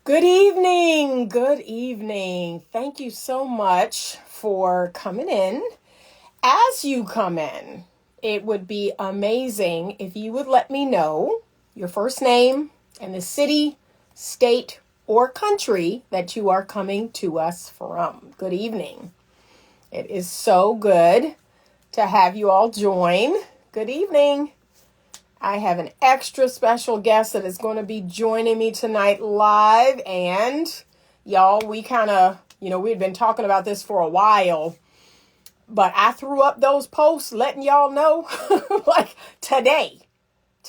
Good evening. Good evening. Thank you so much for coming in. As you come in, it would be amazing if you would let me know your first name and the city, state, or country that you are coming to us from. Good evening. It is so good to have you all join. Good evening. I have an extra special guest that is going to be joining me tonight live. And y'all, we kind of, we've been talking about this for a while, but I threw up those posts letting y'all know like today.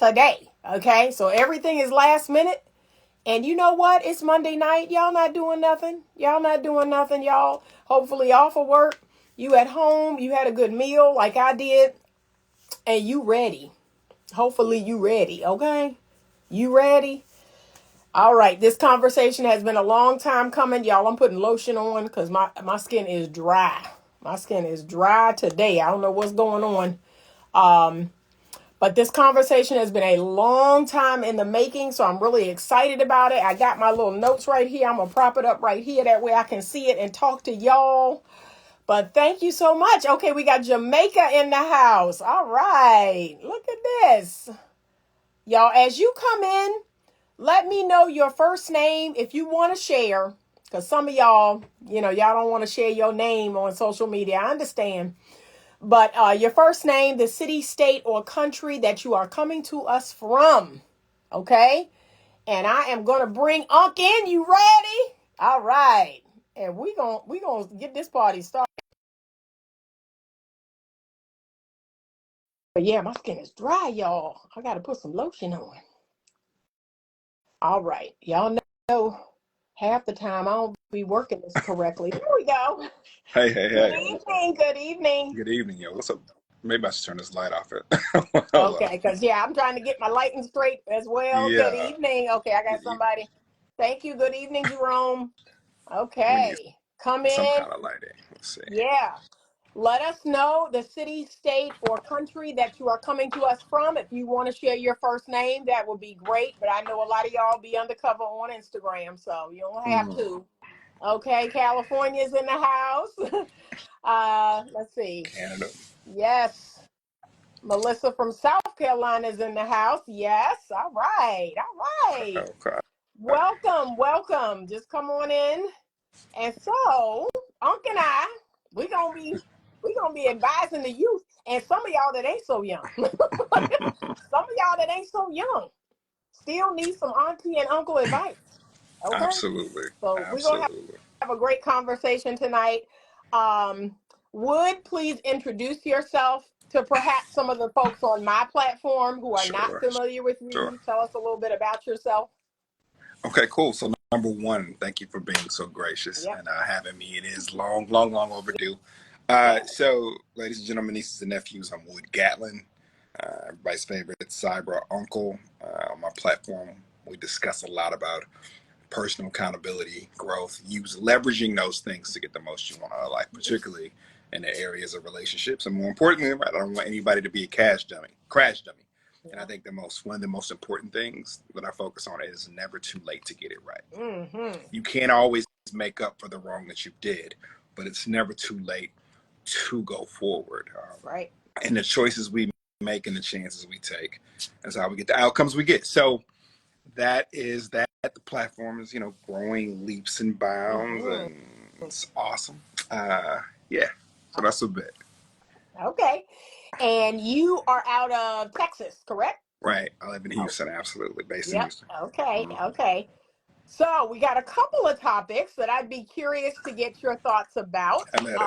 Okay. So everything is last minute. And you know what? It's Monday night. Y'all not doing nothing. Y'all hopefully off of work. You at home. You had a good meal like I did. And you ready. Hopefully you ready, okay? You ready? All right, this conversation has been a long time coming. Y'all, I'm putting lotion on because my skin is dry. My skin is dry today. I don't know what's going on. But this conversation has been a long time in the making, so I'm really excited about it. I got my little notes right here. I'm going to prop it up right here. That way I can see it and talk to y'all. But thank you so much. Okay, we got Jamaica in the house. All right, look at this. Y'all, as you come in, let me know your first name if you want to share. Because some of y'all, y'all don't want to share your name on social media. I understand. But your first name, the city, state, or country that you are coming to us from. Okay? And I am going to bring Unc in. You ready? All right. And we gonna get this party started. But yeah, my skin is dry, y'all. I got to put some lotion on. All right. Y'all know half the time I don't be working this correctly. There we go. Hey, hey, Good hey. evening. Good evening. Good evening, yo. What's up? Maybe I should turn this light off. Hold Okay, on. because I'm trying to get my lighting straight as well. Good Yeah. evening. Okay, I got You- somebody. Thank you. Good evening, Jerome. We need Okay. Come some in. kind of lighting. Let's see. Yeah. Let us know the city, state, or country that you are coming to us from. If you want to share your first name, that would be great. But I know a lot of y'all be undercover on Instagram, so you don't have Mm, to. Okay, California's in the house. Let's see. Canada. Yes. Melissa from South Carolina is in the house. Yes. All right. All right. Okay. Welcome. Welcome. Just come on in. And so, Unc and I, we gonna be advising the youth and some of y'all that ain't so young. Some of y'all that ain't so young still need some auntie and uncle advice. Okay? Absolutely. So we're gonna Absolutely. have a great conversation tonight. Um, would please introduce yourself to perhaps some of the folks on my platform who are not Sure. familiar with Sure. you. Tell us a little bit about yourself. Okay, cool. So, number one, thank you for being so gracious Yep. and having me. It is long, long, long overdue. Yeah. Ladies and gentlemen, nieces and nephews, I'm Wood Gatlin, everybody's favorite cyber uncle. On my platform, we discuss a lot about personal accountability, growth, use leveraging those things to get the most you want out of life, particularly in the areas of relationships. And more importantly, right, I don't want anybody to be a crash dummy. And I Yeah. think one of the most important things that I focus on is never too late to get it right. Mm-hmm. You can't always make up for the wrong that you did, but it's never too late to go forward. That's right. And the choices we make and the chances we take is how we get the outcomes we get. So that is that. The platform is, growing leaps and bounds, Mm-hmm. and it's awesome. Uh, yeah, so that's a bit. Okay. And you are out of Texas, correct? Right. I live in Oh, Houston, absolutely, based in yep. Houston. Okay. Mhm. Okay. So we got a couple of topics that I'd be curious to get your thoughts about. I met it.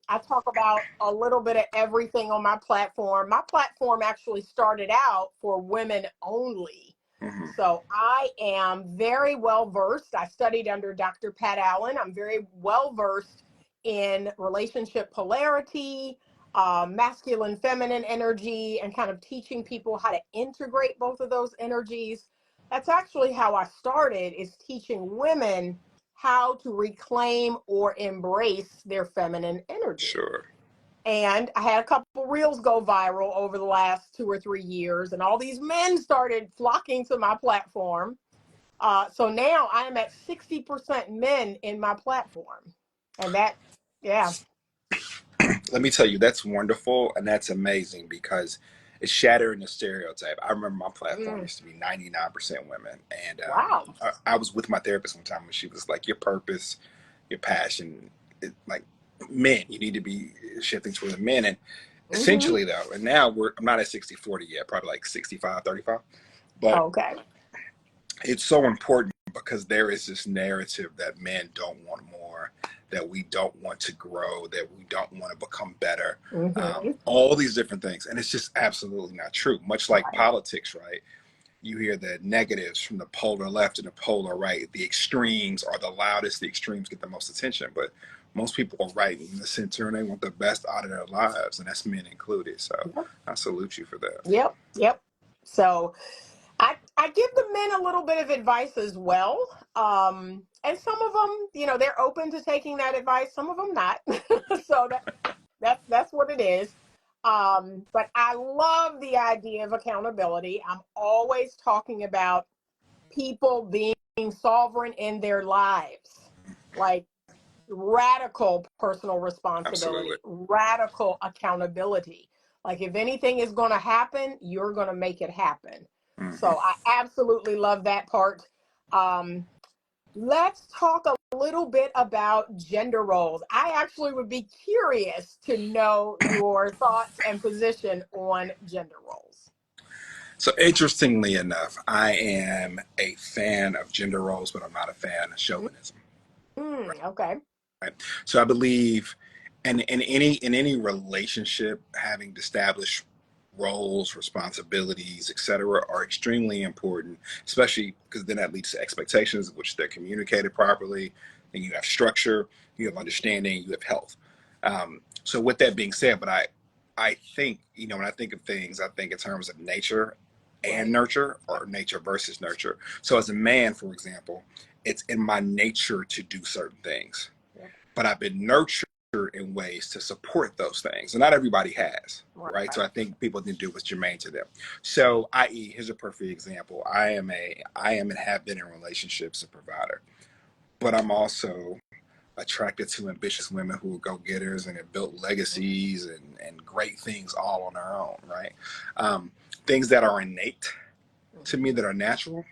I talk about a little bit of everything on my platform. My platform actually started out for women only. Hmm. So I am very well versed. I studied under Dr. Pat Allen. I'm very well versed in relationship polarity, masculine, feminine energy, and kind of teaching people how to integrate both of those energies. That's actually how I started, is teaching women how to reclaim or embrace their feminine energy. Sure. And I had a couple reels go viral over the last 2 or 3 years, and all these men started flocking to my platform. So now I am at 60% men in my platform. And that, yeah. Let me tell you, that's wonderful and that's amazing because it's shattering the stereotype. I remember my platform Mm, used to be 99% women. And wow. I was with my therapist one time and she was like, your purpose, your passion, like men, you need to be shifting toward the men. And Hmm. essentially, though, and now I'm not at 60/40 yet, probably like 65/35. But Okay. it's so important because there is this narrative that men don't want more, that we don't want to grow, that we don't want to become better, Hmm. all these different things. And it's just absolutely not true. Much like Right. politics, right? You hear the negatives from the polar left and the polar right. The extremes are the loudest, the extremes get the most attention. But most people are right in the center and they want the best out of their lives, and that's men included. So Yep. I salute you for that. Yep. Yep. So I give the men a little bit of advice as well. And some of them, they're open to taking that advice. Some of them not. So that's what it is. But I love the idea of accountability. I'm always talking about people being sovereign in their lives, like radical personal Absolutely. responsibility, radical accountability. Like if anything is going to happen, you're going to make it happen. Hmm. So I absolutely love that part. Um, let's talk a little bit about gender roles. I actually would be curious to know your thoughts and position on gender roles. So interestingly enough, I am a fan of gender roles, but I'm not a fan of chauvinism. Mm, okay. Right? So I believe, and in any relationship, having to establish roles, responsibilities, etc., are extremely important, especially because then that leads to expectations, which they're communicated properly. Then you have structure, you have understanding, you have health. So with that being said, but I think when I think of things, I think in terms of nature and Right. nurture, or nature versus nurture. So as a man, for example, it's in my nature to do certain things, Yep. but I've been nurtured in ways to support those things. And not everybody has, right? So Right. I think people can do what's germane to them. So, i.e., here's a perfect example. I am and have been in relationships a provider, but I'm also attracted to ambitious women who are go-getters and have built legacies and great things all on their own, right? Um, Things that are innate to me, Mhm. that are natural,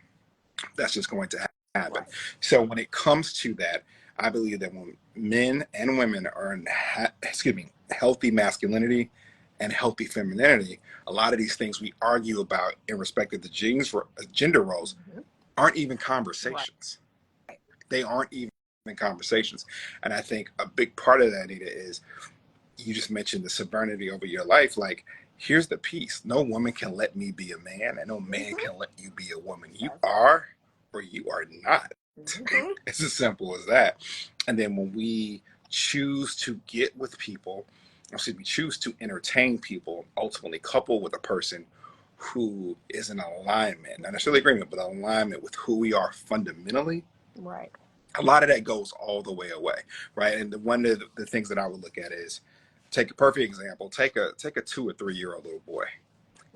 that's just going to happen. Right. So when it comes to that, I believe that when men and women are in healthy masculinity and healthy femininity, a lot of these things we argue about in respect of the gender roles Mhm. aren't even Right. conversations. They aren't even conversations. And I think a big part of that, Anita, is you just mentioned the sovereignty over your life. Like, here's the piece: no woman can let me be a man, and no man Mhm. can let you be a woman. You That's right. are or you are not. Mhm. It's as simple as that. And then when we choose to get with people, excuse me, choose to entertain people, ultimately couple with a person who is in alignment, not necessarily agreement, but alignment with who we are fundamentally, Right. a lot of that goes all the way away, right? And one of the things that I would look at is, take a perfect example. Take a 2 or 3 year old little boy.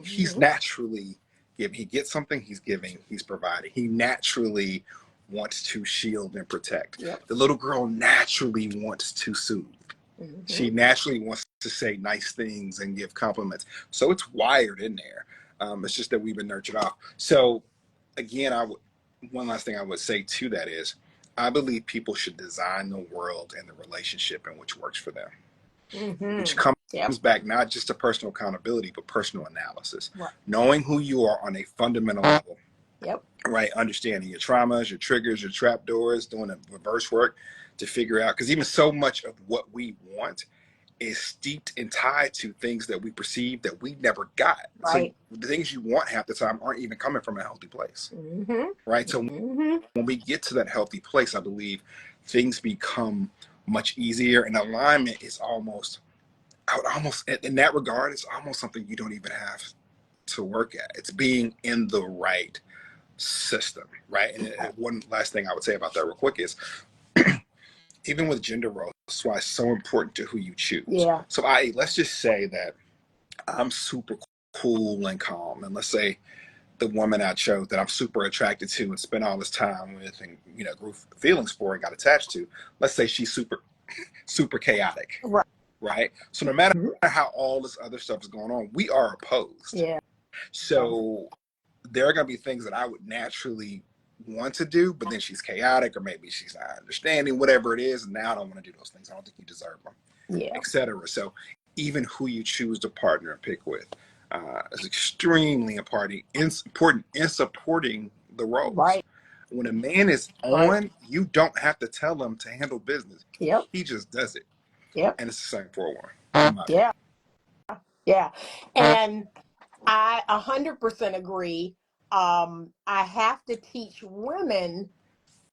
He's Mhm. naturally giving. He gets something, he's giving, he's providing. He naturally wants to shield and protect. Yep. The little girl naturally wants to soothe. She Mhm. naturally wants to say nice things and give compliments. So it's wired in there. It's just that we've been nurtured off. So again, one last thing I would say to that is, I believe people should design the world and the relationship in which works for them, which Mhm. comes Yep. back not just to personal accountability, but personal analysis. Right. Knowing who you are on a fundamental level, Yep. right? Understanding your traumas, your triggers, your trapdoors, doing the reverse work to figure out, because even so much of what we want is steeped and tied to things that we perceive that we never got. So Right. the things you want half the time aren't even coming from a healthy place, Mhm. right? So Mhm. when we get to that healthy place, I believe things become much easier, and alignment is almost, I would almost, in that regard, it's almost something you don't even have to work at. It's being in the right system, right? And Right. one last thing I would say about that real quick is, even with gender roles, that's why it's so important to who you choose. Yeah. So let's just say that I'm super cool and calm, and let's say the woman I chose that I'm super attracted to and spent all this time with and, grew feelings for and got attached to, let's say she's super chaotic, Right. right? So no matter Mhm. how all this other stuff is going on, we are opposed. Yeah. So there are going to be things that I would naturally want to do, but then she's chaotic, or maybe she's not understanding, whatever it is, and now I don't want to do those things. I don't think you deserve them, Yeah. etc. So even who you choose to partner and pick with is extremely important in supporting the roles. Right. When a man is Right. on, you don't have to tell him to handle business. Yep. He just does it. Yep. And it's the same for a woman, in my opinion. Yeah. Yeah. And I 100% agree. I have to teach women,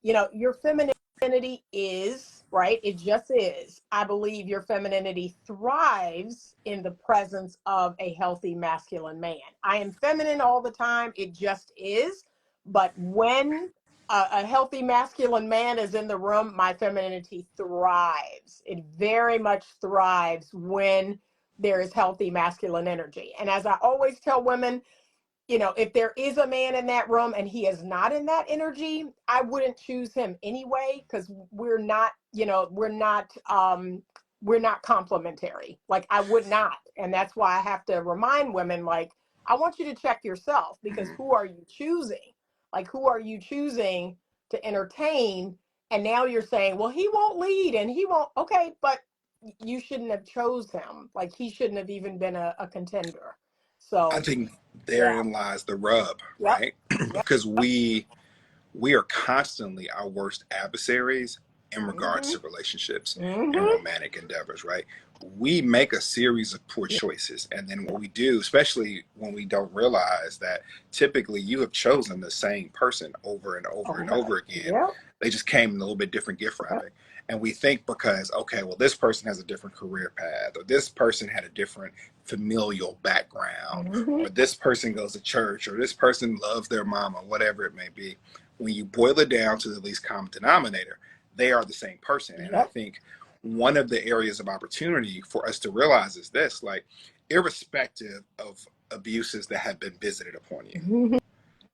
your femininity is, right? It just is. I believe your femininity thrives in the presence of a healthy masculine man. I am feminine all the time. It just is. But when a healthy masculine man is in the room, my femininity thrives. It very much thrives when there is healthy masculine energy. And as I always tell women, if there is a man in that room and he is not in that energy, I wouldn't choose him anyway, because we're not complementary. Like, I would not. And that's why I have to remind women, like, I want you to check yourself, because who are you choosing? Like, who are you choosing to entertain? And now you're saying, well, he won't lead and he won't. Okay, but you shouldn't have chose him. Like, he shouldn't have even been a contender. I So think yeah. therein lies the rub, Yep. right? Yep. Because we are constantly our worst adversaries in regards Mhm. to relationships and Mhm. romantic endeavors, right? We make a series of poor choices. And then what we do, especially when we don't realize that typically you have chosen the same person over and over and Over. over again. Yep. They just came in a little bit different gift Yep. wrapping. And we think because, okay, well, this person has a different career path, or this person had a different familial background, Mhm. or this person goes to church, or this person loves their mama, whatever it may be. When you boil it down to the least common denominator, they are the same person. And I Yep. think one of the areas of opportunity for us to realize is this, like, irrespective of abuses that have been visited upon you,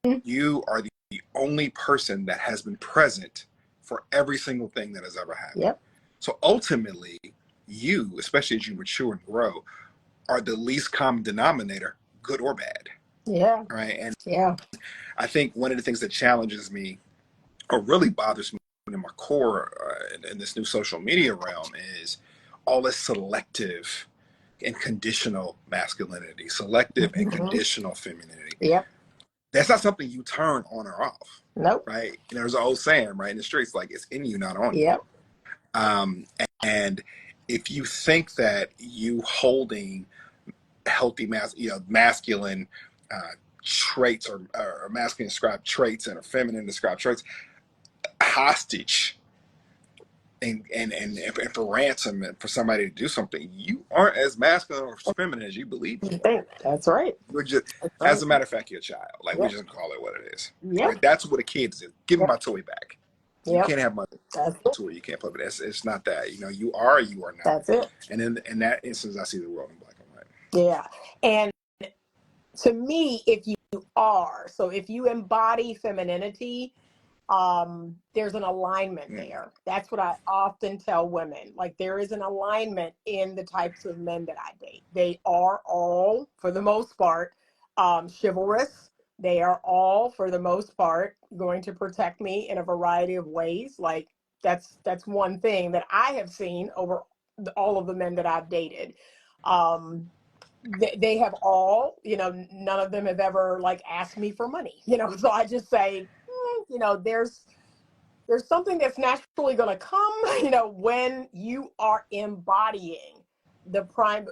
Mhm. you are the only person that has been present for every single thing that has ever happened. Yep. So ultimately, you, especially as you mature and grow, are the least common denominator, good or bad. Yeah. Right. And Yeah. I think one of the things that challenges me or really bothers me in my core in this new social media realm is all this selective and conditional masculinity, selective and Mhm. conditional femininity. Yep. That's not something you turn on or off, Nope. right? There's an old saying, right, in the streets, like, it's in you, not on you. Yep. Um, and if you think that you holding healthy masculine traits or masculine described traits and or feminine described traits hostage and for ransom and for somebody to do something, you aren't as masculine or feminine as you believe You you are. think that's right. You're just, That's as right. a matter of fact, you're a child. Like, we Yep. just call it what it is. Yep. Right? That's what a kid is. Give me Yep. my toy back. You Yep. can't have my That's it. toy. You can't play with it. It's not that. You are or you are not. That's it. And in that instance, I see the world in black and white. Yeah. And to me, if you are, so if you embody femininity, there's an alignment Mm. there. That's what I often tell women. Like, there is an alignment in the types of men that I date. They are all, for the most part, chivalrous. They are all, for the most part, going to protect me in a variety of ways. Like, that's one thing that I have seen over all of the men that I've dated. Um, they have all, none of them have ever like asked me for money, so I just say, there's something that's naturally going to come, when you are embodying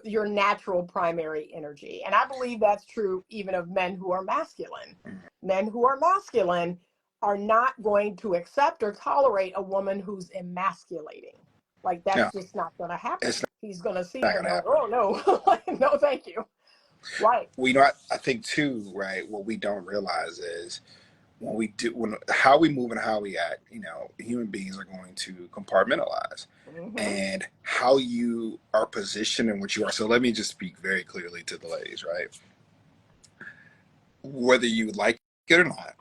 your natural primary energy. And I believe that's true even of men who are masculine. Men who are masculine are not going to accept or tolerate a woman who's emasculating. Like, Yeah, that's just not going to happen. it's He's going to see not her and gonna go, happen. oh no, no, thank you. Right. Well, I think too, right? What we don't realize is when how we move and how we act, human beings are going to compartmentalize, Mm-hmm. and how you are positioned and what you are. So let me just speak very clearly to the ladies, right? whether you like it or not,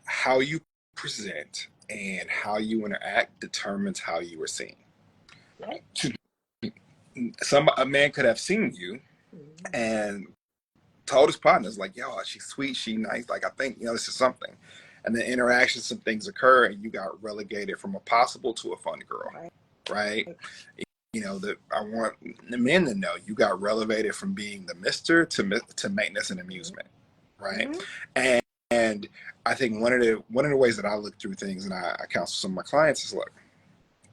how you present and how you interact determines how you are seen. Right. A man could have seen you and told his partners like, "Yo, she's sweet, she nice. Like, I think this is something." And then interactions, some things occur, and you got relegated from a possible to a fun girl, right? That I want the men to know you got relegated from being the Mister to maintenance and amusement, right? Mm-hmm. And I think one of the ways that I look through things and I counsel some of my clients is, look,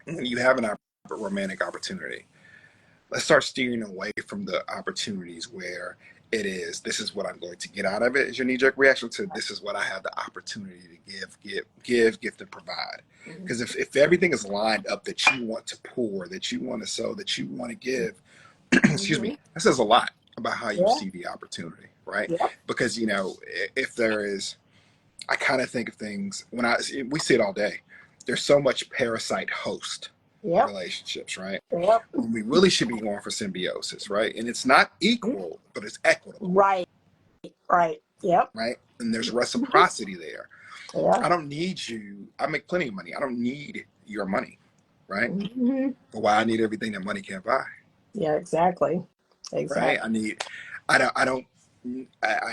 when you have a romantic opportunity, let's start steering away from the opportunities where this is what I'm going to get out of it is your knee-jerk reaction to this is what I have the opportunity to give and provide. Because if everything is lined up that you want to pour, that you want to sow, that you want to give, excuse me, that says a lot about how you see the opportunity, right? Because if there is, I kind of think of things we see it all day. There's so much parasite host relationships, right? When we really should be going for symbiosis, right? And it's not equal, but it's equitable. Right. Yep. Right? And there's reciprocity there. I don't need you. I make plenty of money. I don't need your money, right? But why I need everything that money can't buy. Yeah, exactly. Right? I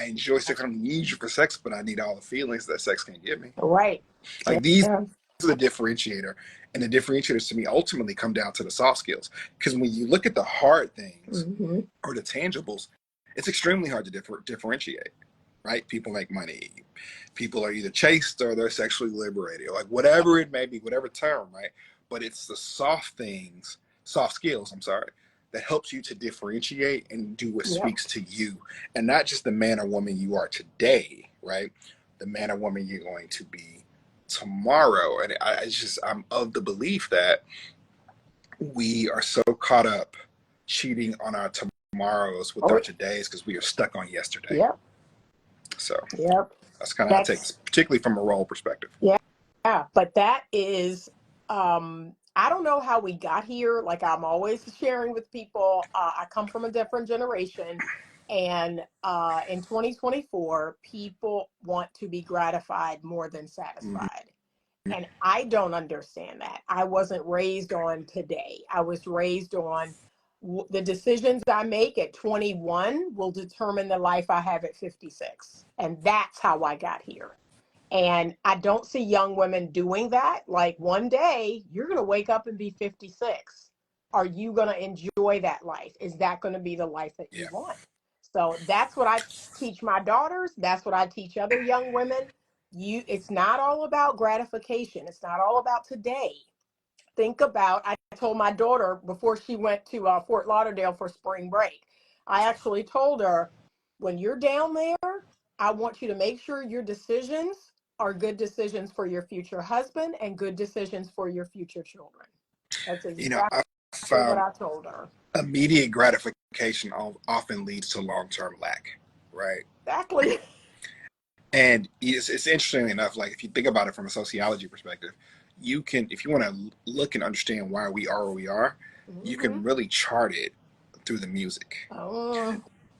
enjoy sex. I don't need you for sex, but I need all the feelings that sex can give me. Right. Like these are the differentiator. And the differentiators to me ultimately come down to the soft skills. Because when you look at the hard things or the tangibles, it's extremely hard to differentiate, right? People make money. People are either chaste or they're sexually liberated, like whatever it may be, whatever term, right? But it's the soft skills, that helps you to differentiate and do what speaks to you. And not just the man or woman you are today, right? The man or woman you're going to be tomorrow. And I'm of the belief that we are so caught up cheating on our tomorrows with our todays because we are stuck on yesterday. So that's kind of how I take it, particularly from a role perspective. But that is I don't know how we got here. Like I'm always sharing with people, I come from a different generation. And in 2024, people want to be gratified more than satisfied. And I don't understand that. I wasn't raised on today. I was raised on the decisions I make at 21 will determine the life I have at 56. And that's how I got here. And I don't see young women doing that. Like one day you're going to wake up and be 56. Are you going to enjoy that life? Is that going to be the life that you want? So that's what I teach my daughters. That's what I teach other young women. It's not all about gratification. It's not all about today. Think about, I told my daughter before she went to Fort Lauderdale for spring break, I actually told her, when you're down there, I want you to make sure your decisions are good decisions for your future husband and good decisions for your future children. That's exactly what I told her. Immediate gratification often leads to long-term lack, right? Exactly. And it's interesting enough, like if you think about it from a sociology perspective, you can, if you want to look and understand why we are where we are, you can really chart it through the music.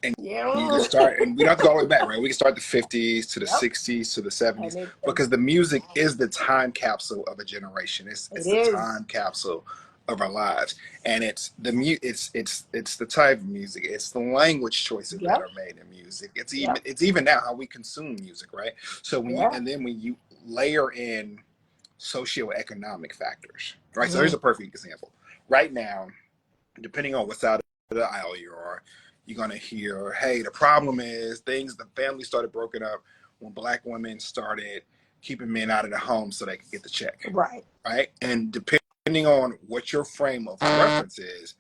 And you can start, and we don't have to go all the way back, right? We can start the 50s to the 60s to the 70s, because the music is the time capsule of a generation. It's the time capsule of our lives, and it's the type of music, it's the language choices that are made in music. It's even now how we consume music, right? So when you layer in socioeconomic factors, right? So here's a perfect example. Right now, depending on what side of the aisle you are, you're gonna hear, hey, the problem is the family started broken up when Black women started keeping men out of the home so they could get the check. Right. And depending on what your frame of reference is,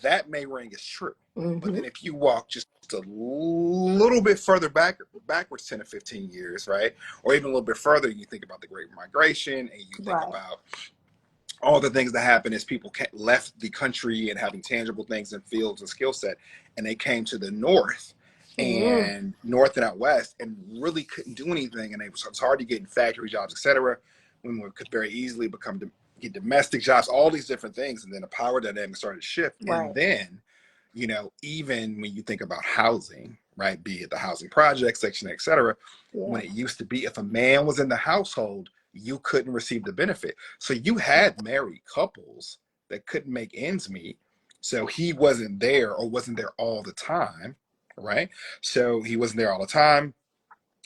that may ring as true. But then if you walk just a little bit further backwards 10 to 15 years, right? Or even a little bit further, you think about the Great Migration and you think about all the things that happened as people left the country and having tangible things and fields and skill set, and they came to the north and north and out west and really couldn't do anything, and it was hard to get in factory jobs, etc. Women could very easily get domestic jobs, all these different things, and then the power dynamic started to shift. And then even when you think about housing, right? Be it the housing project, Section 8, et cetera. Yeah. When it used to be, if a man was in the household, you couldn't receive the benefit. So you had married couples that couldn't make ends meet. So he wasn't there or wasn't there all the time, right? So he wasn't there all the time.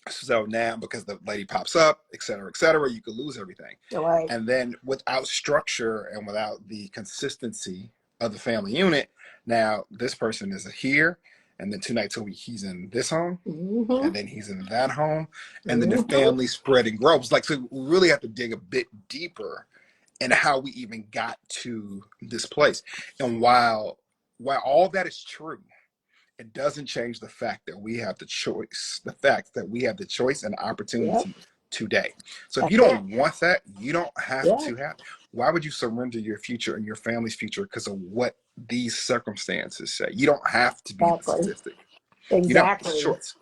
So now, because the lady pops up, et cetera, you could lose everything. Right. And then without structure and without the consistency of the family unit, now this person is here, and then 2 nights a week he's in this home, Mm-hmm. and then he's in that home, and then the Mm-hmm. family spread and grows. Like, so we really have to dig a bit deeper in how we even got to this place. And while all that is true, it doesn't change the fact that we have the choice, and Yep. opportunity today. So if you That's it. don't want that, you don't have Yeah. to have. Why would you surrender your future and your family's future because of what these circumstances say? You don't have to be the Exactly. statistic. You don't. It's a Exactly. choice.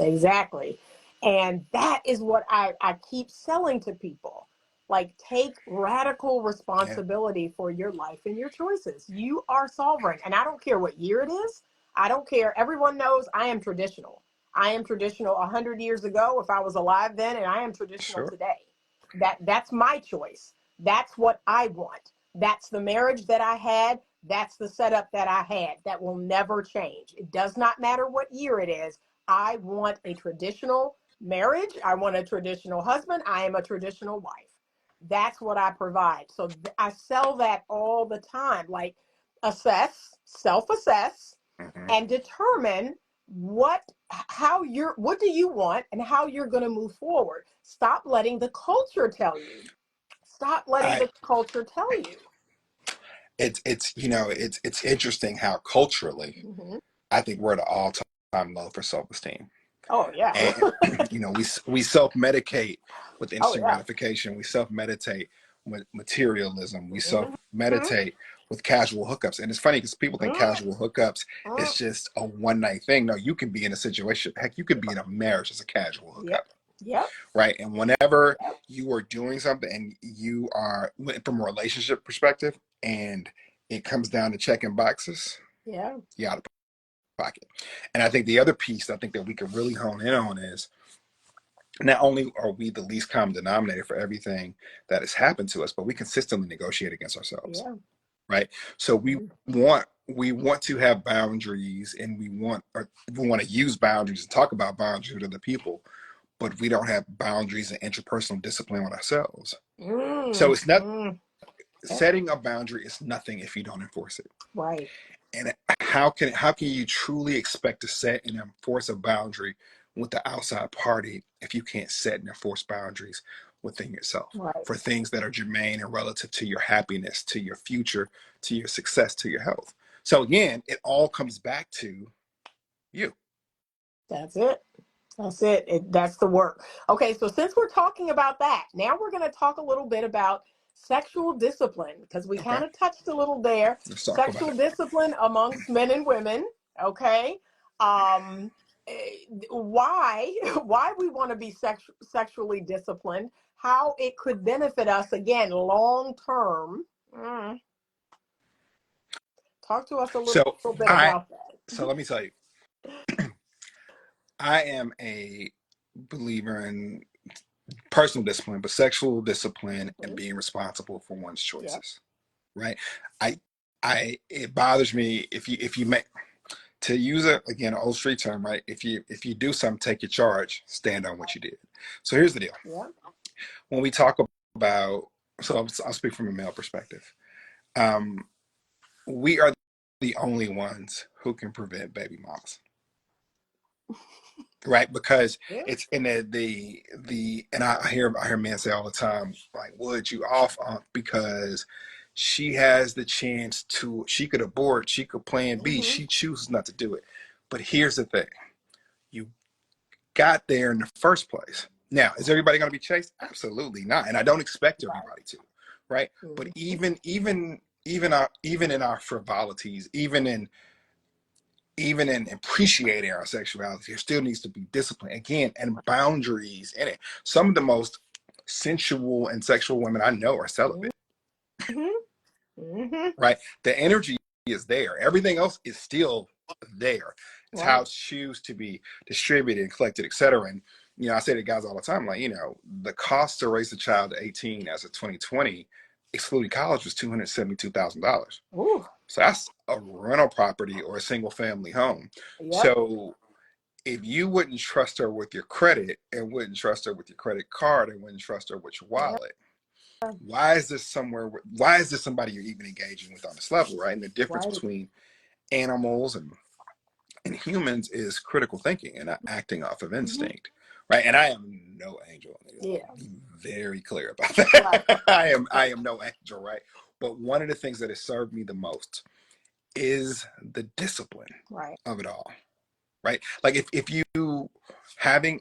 Exactly. And that is what I keep selling to people. Like, take radical Yeah. responsibility for your life and your choices. You are sovereign. And I don't care what year it is. I don't care. Everyone knows I am traditional. I am traditional 100 years ago if I was alive then, and I am traditional Sure. today. That's my choice. That's what I want. That's the marriage that I had. That's the setup that I had. That will never change. It does not matter what year it is. I want a traditional marriage. I want a traditional husband. I am a traditional wife. That's what I provide. So I sell that all the time. Like, self assess, Mm-hmm. and determine what do you want and how you're going to move forward. Stop letting the culture tell you. Stop letting I. the culture tell you. It's interesting how culturally Mm-hmm. I think we're at an all-time low for self-esteem. Oh yeah. And we self-medicate with Oh instant yeah. gratification. We self-meditate with materialism. We Mm-hmm. self-meditate with casual hookups. And it's funny because people think casual hookups Mm-hmm. is just a one-night thing. No, you can be in a situation, heck, you could be in a marriage as a casual Yep. hookup, Yep. right? And whenever Yep. you are doing something and you are from a relationship perspective and it comes down to checking boxes, Yeah. you out of pocket. And I think the other piece I think that we can really hone in on is not only are we the least common denominator for everything that has happened to us, but we consistently negotiate against ourselves, Yeah. right? So Mm-hmm. we want to have boundaries, and we want to use boundaries and talk about boundaries with other people, but we don't have boundaries and interpersonal discipline with ourselves. So Mm, it's not mm, yep. setting a boundary is nothing if you don't enforce it. Right. And how can you truly expect to set and enforce a boundary with the outside party if you can't set and enforce boundaries within yourself Right. for things that are germane and relative to your happiness, to your future, to your success, to your health? So again, it all comes back to you. That's it. That's it. That's the work. Okay, so since we're talking about that, now we're going to talk a little bit about sexual discipline, because we Okay, kind of touched a little there. let's talk about Sexual it. discipline amongst men and women. Okay. Um, why why we want to be sexually disciplined, how it could benefit us again long term. Mm, talk to us a So little bit I about that. so let me tell you, I am a believer in personal discipline, but sexual discipline and Mhm. being responsible for one's Yep. choices. Right? I it bothers me if you make, to use a again an old street term, right? If you do something, take your charge, stand on what you did. So here's the deal. Yep. When we talk about, so I'll speak from a male perspective. Um, we are the only ones who can prevent baby mamas, right? Because Yep. it's in the and I hear men say all the time, like, "Would you off because she has the chance to, she could abort, she could plan B, Mm-hmm. she chooses not to do it." But here's the thing: you got there in the first place. Now, is everybody going to be chased? Absolutely not, and I don't expect Right. everybody to, right? But Mm-hmm. even in our frivolities, even in appreciating our sexuality, there still needs to be discipline again and boundaries in it. Some of the most sensual and sexual women I know are celibate, Mm-hmm. Mm-hmm. right? The energy is there. Everything else is still there. It's how it's choose to be distributed and collected, etc. And I say to guys all the time, like, the cost to raise a child to 18 as of 2020, excluding college, was $272,000. So that's a rental property or a single family home. Yep. So if you wouldn't trust her with your credit and wouldn't trust her with your credit card and wouldn't trust her with your wallet, why is this somebody you're even engaging with on this level, right? And the difference between animals and humans is critical thinking and not acting off of instinct, right? And I am no angel. Be very clear about that. I am no angel, right? But one of the things that has served me the most is the discipline of it all, right? Like if you having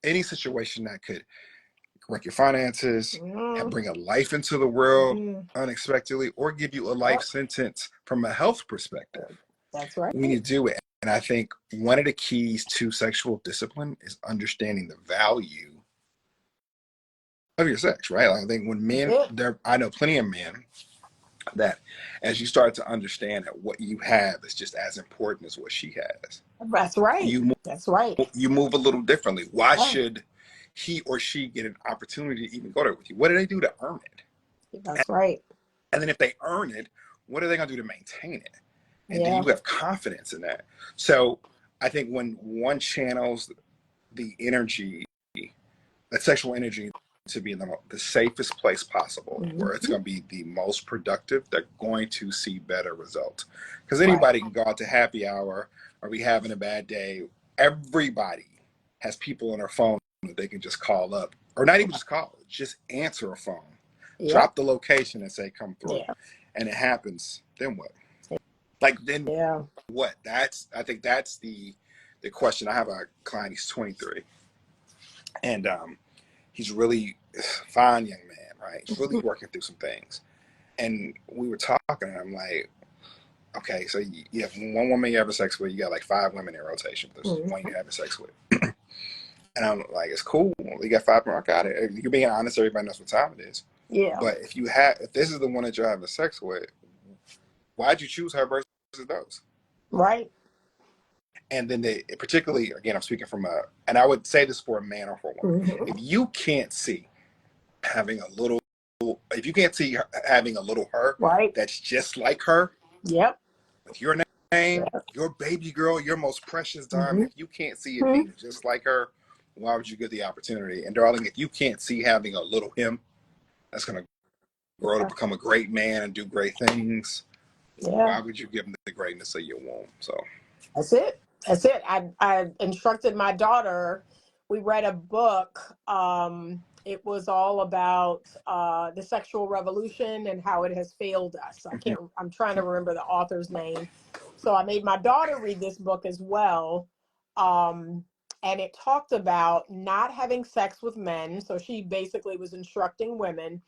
any situation that could wreck your finances, bring a life into the world unexpectedly, or give you a life sentence from a health perspective. That's right. We need to do it. And I think one of the keys to sexual discipline is understanding the value of your sex, right? Like I think when men, I know plenty of men that as you start to understand that what you have is just as important as what she has. That's right. You move a little differently. Why should he or she get an opportunity to even go there with you? What do they do to earn it? That's right. And then if they earn it, what are they going to do to maintain it? And do you have confidence in that? So I think when one channels the energy, that sexual energy, to be in the safest place possible, where it's going to be the most productive, they're going to see better results. Because anybody can go out to happy hour or be having a bad day. Everybody has people on their phone that they can just call up, or not even just call, just answer a phone, drop the location and say, come through. And it happens. Then what? Like, then what? I think that's the question. I have a client, he's 23. And he's really fine young man, right? He's really working through some things. And we were talking, and I'm like, okay, so you have one woman you have sex with, you got like 5 women in rotation. There's one you have sex with. And I'm like, it's cool. You got 5 more. I got it. If you're being honest, everybody knows what time it is. But if this is the one that you're having sex with, why'd you choose her versus those? Right. And then particularly, again, I'm speaking from and I would say this for a man or for a woman. If you can't see having a little her that's just like her, with your name, your baby girl, your most precious diamond, if you can't see it being just like her, why would you get the opportunity? And darling, if you can't see having a little him that's going to grow to become a great man and do great things, why would you give him the greatness of your womb? So that's it. I instructed my daughter. We read a book. It was all about the sexual revolution and how it has failed us. I'm trying to remember the author's name. So I made my daughter read this book as well. And it talked about not having sex with men. So she basically was instructing women,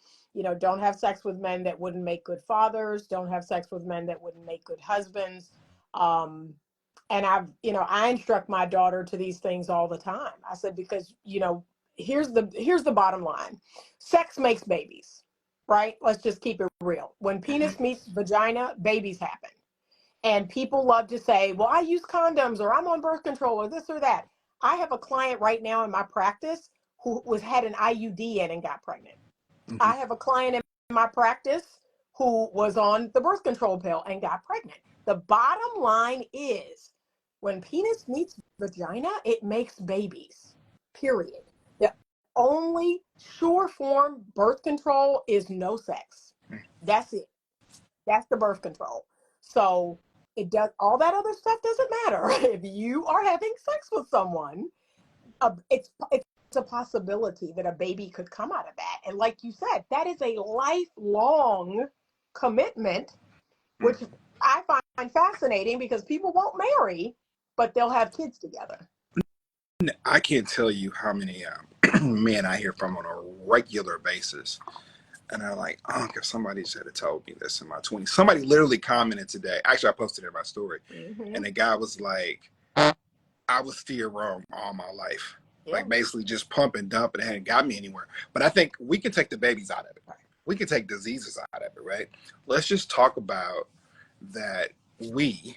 don't have sex with men that wouldn't make good fathers. Don't have sex with men that wouldn't make good husbands. And I instruct my daughter to these things all the time. I said, because, here's the bottom line. Sex makes babies, right? Let's just keep it real. When penis meets vagina, babies happen. And people love to say, well, I use condoms, or I'm on birth control, or this or that. I have a client right now in my practice who had an IUD in and got pregnant. I have a client in my practice who was on the birth control pill and got pregnant. The bottom line is, when penis meets vagina, it makes babies, period. The only sure form birth control is no sex. That's it. That's the birth control. So it does, all that other stuff doesn't matter. If you are having sex with someone, it's a possibility that a baby could come out of that. And like you said, that is a lifelong commitment, which I find fascinating, because people won't marry, but they'll have kids together. I can't tell you how many men I hear from on a regular basis. And I'm like, if somebody should have told me this in my 20s. Somebody literally commented today. Actually, I posted it in my story. And the guy was like, I was steered wrong all my life. Like basically just pump and dump, and it hadn't got me anywhere. But I think we can take the babies out of it. We can take diseases out of it, right? Let's just talk about that we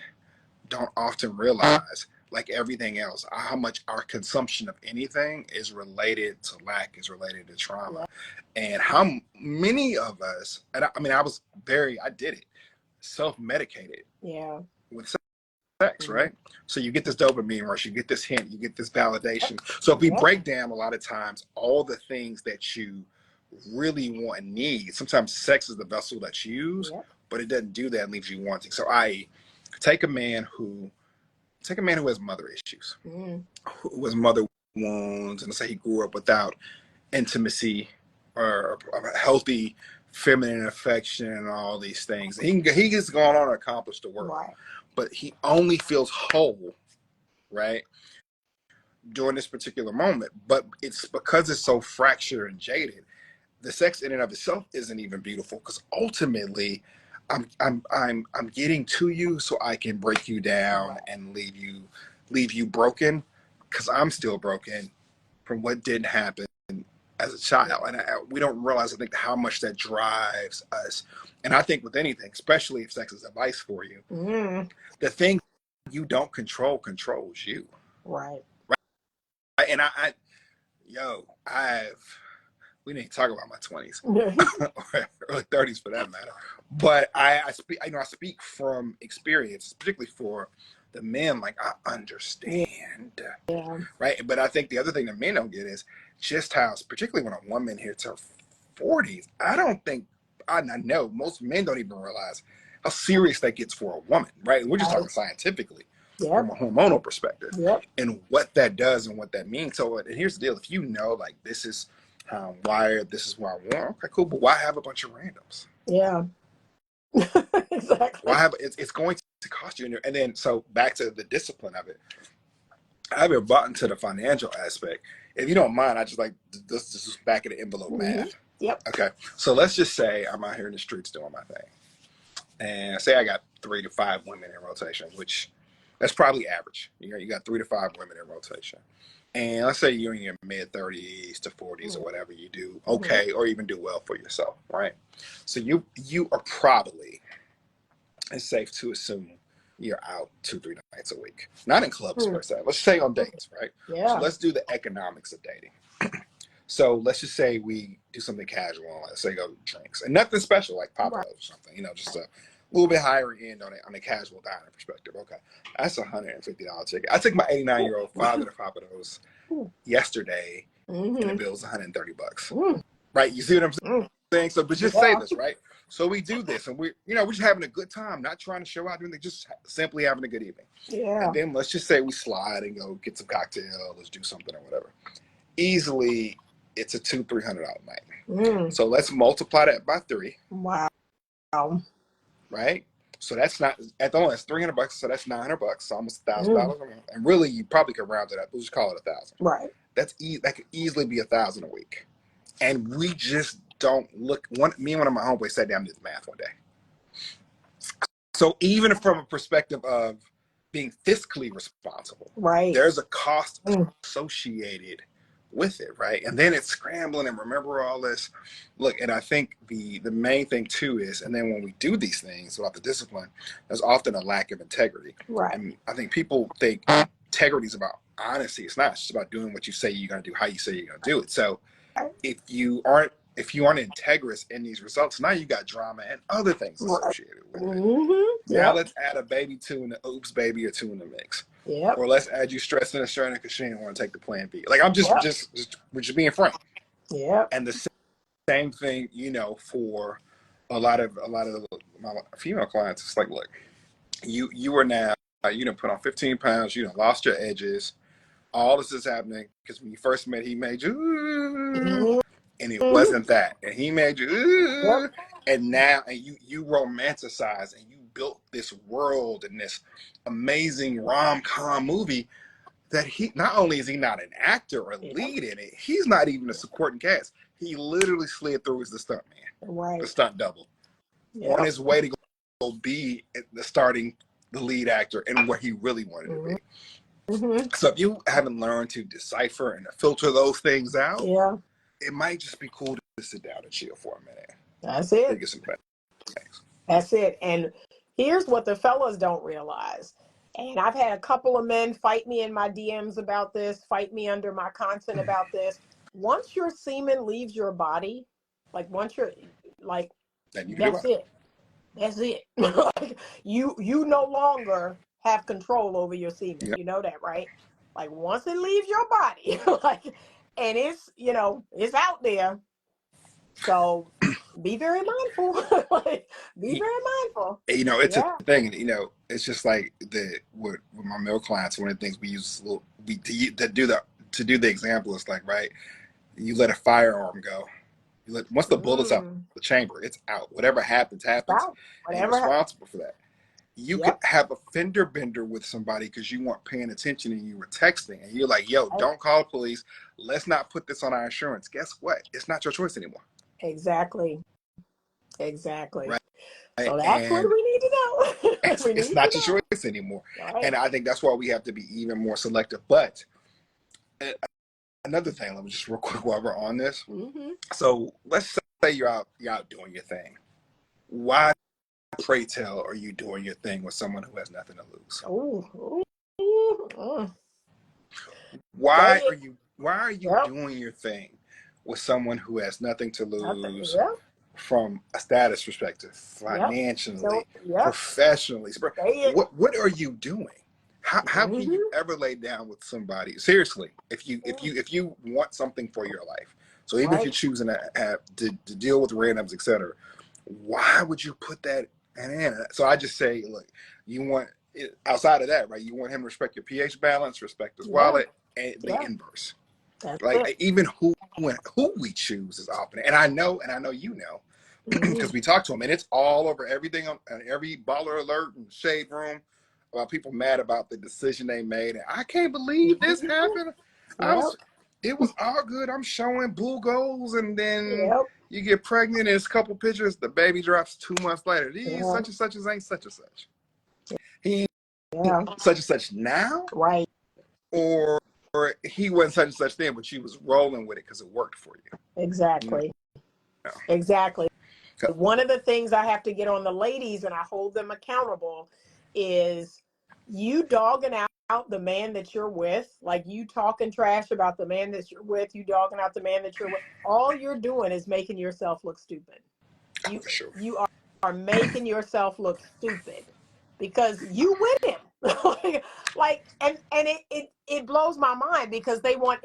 don't often realize like everything else, how much our consumption of anything is related to lack, is related to trauma. And how many of us, and I mean, I did it, self-medicated with sex, right? So you get this dopamine rush, you get this hint, you get this validation. So if we break down a lot of times all the things that you really want and need, sometimes sex is the vessel that's used, but it doesn't do that and leaves you wanting. So I take a man who has mother issues, who has mother wounds, and let's say he grew up without intimacy or a healthy feminine affection and all these things. He gets gone on to accomplish the world, but he only feels whole, right, during this particular moment. But it's because it's so fractured and jaded. The sex in and of itself isn't even beautiful, because ultimately, I'm getting to you so I can break you down and leave you broken, because I'm still broken from what didn't happen as a child. And we don't realize, I think, how much that drives us. And I think with anything, especially if sex is a vice for you, the thing you don't control controls you. Right. And we need to talk about my 20s or early 30s for that matter. But I speak from experience, particularly for the men. Like, I understand, right? But I think the other thing that men don't get is just how, particularly when a woman hits her 40s, I know most men don't even realize how serious that gets for a woman, right? We're just talking scientifically from a hormonal perspective and what that does and what that means. So, and here's the deal: if you know, like, this is how I'm wired, this is where I want, okay, cool, but why have a bunch of randoms? Exactly. Why have it's going to cost you, and then so back to the discipline of it. I haven't bought into the financial aspect. If you don't mind, I just like this is back of the envelope math. Okay. So let's just say I'm out here in the streets doing my thing. And say I got 3 to 5 women in rotation, which that's probably average. You got 3 to 5 women in rotation. And let's say you're in your mid 30s to 40s or whatever, you do okay or even do well for yourself, right? So you are probably, it's safe to assume, you're out 2-3 nights a week. Not in clubs per se. Let's say on dates, right? So let's do the economics of dating. So let's just say we do something casual. Let's say go to drinks, and nothing special like Papa or something. Just a little bit higher end on a casual dining perspective. Okay, that's $150 ticket. I took my 89-year-old father to Papados yesterday, and the bill was $130. Right? You see what I'm saying? So, but just say this, right? So we do this, and we're just having a good time, not trying to show out, doing just simply having a good evening. And then let's just say we slide and go get some cocktails, let's do something or whatever. Easily, it's a $200-$300 night. So let's multiply that by 3. Wow. Right? So that's not at the moment. That's $300. So that's $900. So almost $1,000 a month. And really, you probably could round it up. We'll just call it 1,000. Right. That could easily be 1,000 a week. And we just don't look. Me and one of my homeboys sat down and did the math one day. So even from a perspective of being fiscally responsible, there's a cost associated with it, right? And then it's scrambling and remember all this. Look, and I think the main thing too is, and then when we do these things without the discipline, there's often a lack of integrity. Right. And I think people think integrity is about honesty. It's not. It's just about doing what you say you're going to do, how you say you're going to do it. So if you aren't integrous in these results, now you got drama and other things associated with it. Now let's add a baby two in the oops baby or two in the mix. Or let's add you stressing and strain because she didn't want to take the plan B. Like, I'm just we're just being frank. And the same thing, for a lot of my female clients. It's like, look, you are now, you done put on 15 pounds, you done lost your edges. All this is happening because when you first met, he made you, and it wasn't that, and he made you, and now, and you romanticize and you built this world and this amazing rom-com movie that he not only is he not an actor or lead in it, he's not even a supporting cast. He literally slid through as the stunt man, the stunt double, on his way to go be the lead actor and where he really wanted to be. So if you haven't learned to decipher and to filter those things out, it might just be cool to sit down and chill for a minute. That's it. Get some things. That's it. And here's what the fellas don't realize. And I've had a couple of men fight me in my DMs about this, fight me under my content about this. Once your semen leaves your body, like once you're like, Then you can do that's it. it. That's it. Like, you no longer have control over your semen. Yep. You know that, right? Like once it leaves your body, like, and it's it's out there. So be very mindful. Like, be very mindful. It's a Yeah. thing. It's just like with my male clients. One of the things we use to do the example is like, right, you let a firearm go. Once the bullet's out Mm, the chamber, it's out. Whatever happens, happens, about and you're whatever. responsible for that. You could Yep. have a fender bender with somebody because you weren't paying attention and you were texting, and you're like, "Yo, Right. don't call the police. Let's not put this on our insurance." Guess what? It's not your choice anymore, Exactly. Exactly. right? So that's what And we need to know. it's We it's need to not your know. choice anymore. Right. And I think that's why we have to be even more selective. But uh, another thing, let me just real quick while we're on this. Mm-hmm. So let's say you're out doing your thing. Why, pray tell, are you doing your thing with someone who has nothing to lose? Ooh. Ooh. Say Why are it. you Yep. doing your thing with someone who has nothing to Nothing. lose Yep. from a status perspective, Yep. financially, So yep. professionally? Say it. What are you doing? How can you Mm-hmm. ever lay down with somebody seriously Yeah. if you want something for your life? So even if you're Right. choosing to deal with randoms, etc., why would you put that in? So I just say, look, you want outside of that, right? You want him to respect your pH balance, respect his Yeah. wallet, and the Yeah. inverse. That's it. Like even who we choose is often, and I know, Mm-hmm. because we talk to him, and it's all over everything on every baller alert and shade room about people mad about the decision they made. And I can't believe this Mm-hmm. happened. I Yep. was, it was all good. I'm showing blue goals, and then Yep. you get pregnant, and it's a couple pictures. The baby drops 2 months later. These Yeah. such and such ain't such and such. He ain't Yeah. such and such now, Right. or he wasn't such and such then, but she was rolling with it because it worked for you. You Exactly. know. Exactly. One of the things I have to get on the ladies and I hold them accountable is you dogging out the man that you're with, like you talking trash about the man that you're with, you dogging out the man that you're with. All you're doing is making yourself look stupid. Oh, You for sure. you are making yourself look stupid because you with him. like and it blows my mind because they want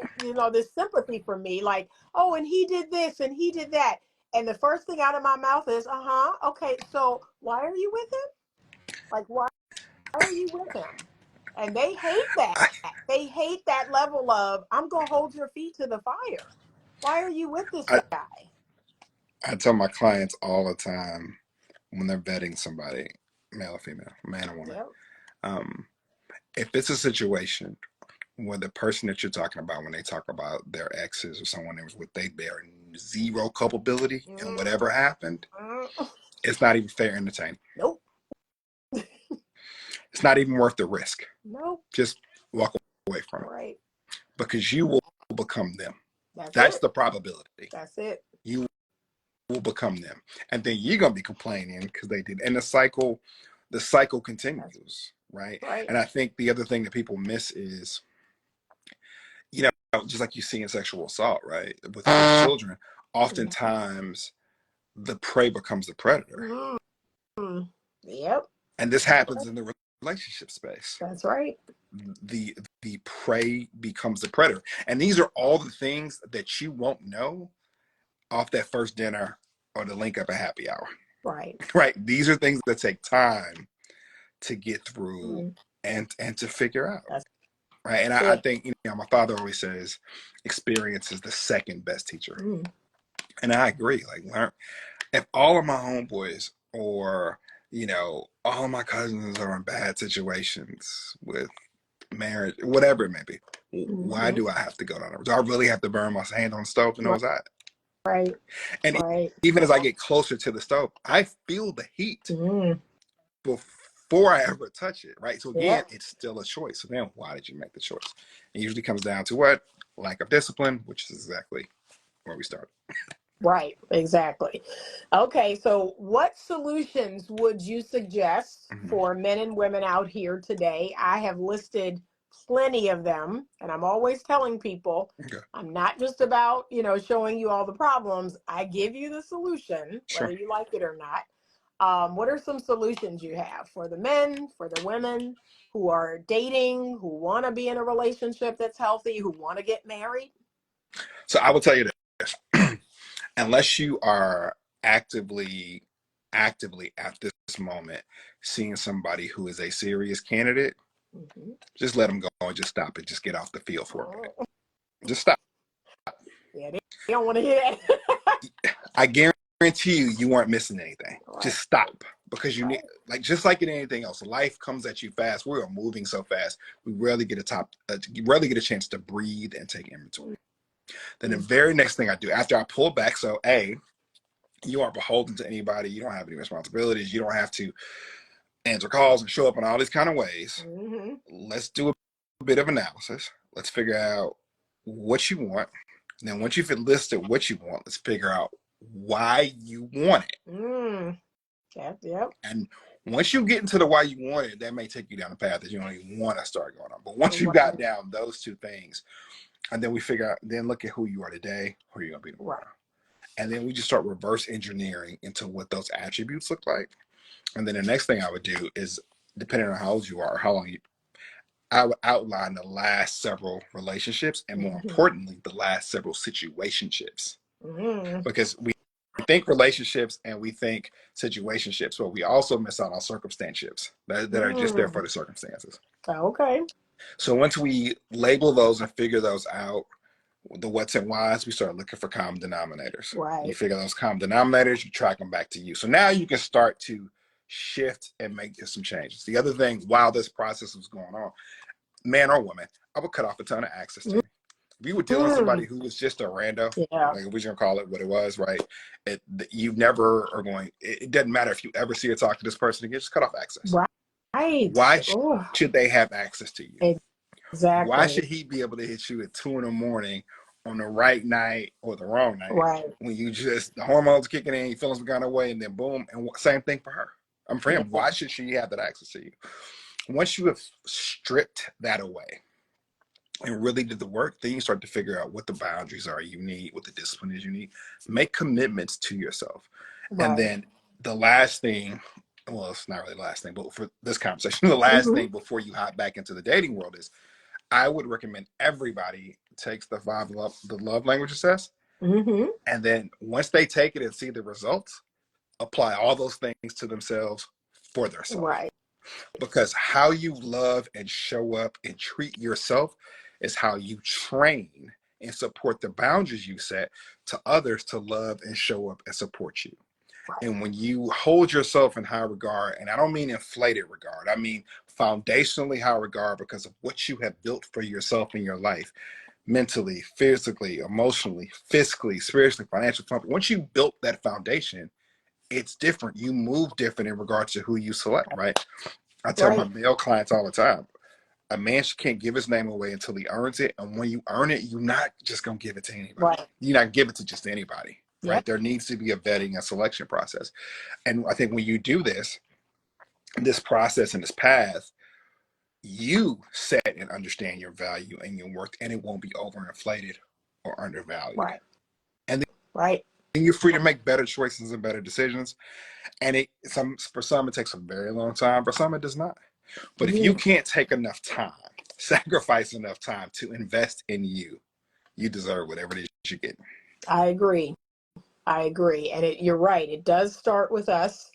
this sympathy from me, like, oh, and he did this and he did that. And the first thing out of my mouth is, okay, so why are you with him? Like, why are you with him? And they hate that. I, They hate that level of, I'm going to hold your feet to the fire. Why are you with this I guy? I tell my clients all the time when they're vetting somebody, male or female, man or woman, Yep. um, if it's a situation where the person that you're talking about, when they talk about their exes or someone that was with, they bear zero culpability in Mm, whatever happened, mm, it's not even fair entertaining. nope. It's not even worth the risk. Nope. Just walk away from it Right. because you will become them. That's That's it. the probability. That's it. You will become them, and then you're gonna be complaining because they did, and the cycle That's continues, right? right. And I think the other thing that people miss is, you know, just like you see in sexual assault, right, with children, oftentimes the prey becomes the predator, Mm, yep. and this That's happens right. in the relationship space. That's right. The prey becomes the predator, and these are all the things that you won't know off that first dinner or the link up at happy hour. Right. Right, these are things that take time to get through Mm, and to figure out. that's Right, and I it. think my father always says experience is the second best teacher, Mm, and I agree. Like, learn if all of my homeboys or all of my cousins are in bad situations with marriage, whatever it may be, why mm-hmm. do I have to go down there? Do I really have to burn my hand on the stove to know Right. it's hot? Right. And Right. even as I get closer to the stove, I feel the heat Mm, before I ever touch it, right? So again, yep. it's still a choice. So then why did you make the choice? It usually comes down to what? Lack of discipline, which is exactly where we started. Right, exactly. Okay, so what solutions would you suggest Mhm. for men and women out here today? I have listed plenty of them, and I'm always telling people Okay. I'm not just about, showing you all the problems. I give you the solution, whether Sure. you like it or not. What are some solutions you have for the men, for the women who are dating, who want to be in a relationship that's healthy, who want to get married? So I will tell you this. Unless you are actively at this moment seeing somebody who is a serious candidate, Hmm. just let them go and just stop it. Just get off the field for a minute. Oh, Just stop. yeah, they don't want to hear that. I guarantee you weren't missing anything. Right, Just stop, because you need, right. like, just like in anything else, life comes at you fast. We are moving so fast. We rarely get rarely get a chance to breathe and take inventory. Then the Mm-hmm. very next thing I do after I pull back, so you aren't beholden to anybody. You don't have any responsibilities. You don't have to answer calls and show up in all these kind of ways. Mm-hmm. Let's do a bit of analysis. Let's figure out what you want. And then once you've listed what you want, let's figure out why you want it. Mm. Yep. And once you get into the why you want it, that may take you down a path that you don't even want to start going on. But once you got Right. down those two things, and then we figure out, then look at who you are today, who you're going to be Right. tomorrow. And then we just start reverse engineering into what those attributes look like. And then the next thing I would do is, depending on how old you are, or how long you, I would outline the last several relationships, and more Mm-hmm. importantly, the last several situationships. Mm-hmm. Because we think relationships and we think situationships, but we also miss out on circumstanceships that are just there Mm. for the circumstances. Okay. So once we label those and figure those out, the what's and whys, we start looking for common denominators. You Right. figure those common denominators, you track them back to you. So now you can start to shift and make some changes. The other thing, while this process was going on, man or woman, I would cut off a ton of access to me. If you were dealing with Mm. somebody who was just a rando, Yeah. like we're gonna call it what it was, right? You never are going. It doesn't matter if you ever see or talk to this person again. Just cut off access. Right. Why Oh, should they have access to you? Why exactly. should he be able to hit you at 2 in the morning on the right night or the wrong night Right. when you just the hormones kicking in, your feelings have gone away, and then boom, and same thing for her. I'm for him. Yeah. Why should she have that access to you? Once you have stripped that away and really did the work, then you start to figure out what the boundaries are you need, what the discipline is you need. Make commitments to yourself. And Right. then the last thing, well, it's not really the last thing, but for this conversation, the last Mm-hmm. thing before you hop back into the dating world is I would recommend everybody takes the love language assess. Mm-hmm. And then once they take it and see the results, apply all those things to themselves for themselves. Right. Because how you love and show up and treat yourself is how you train and support the boundaries you set to others to love and show up and support you. Right. And when you hold yourself in high regard, and I don't mean inflated regard, I mean foundationally high regard because of what you have built for yourself in your life, mentally, physically, emotionally, fiscally, spiritually, financially. Once you built that foundation, it's different. You move different in regards to who you select, right? I tell my Right. male clients all the time, a man can't give his name away until he earns it. And when you earn it, you're not just going to give it to anybody. Right. You're not give it to just anybody, right? Yep. There needs to be a vetting and selection process. And I think when you do this process and this path, you set and understand your value and your worth, and it won't be overinflated or undervalued. Right. And Right. then you're free to make better choices and better decisions. And for some it takes a very long time, for some it does not. But if you Mm. can't take enough time, sacrifice enough time to invest in you, you deserve whatever it is you get. I agree. I agree. And you're right. It does start with us.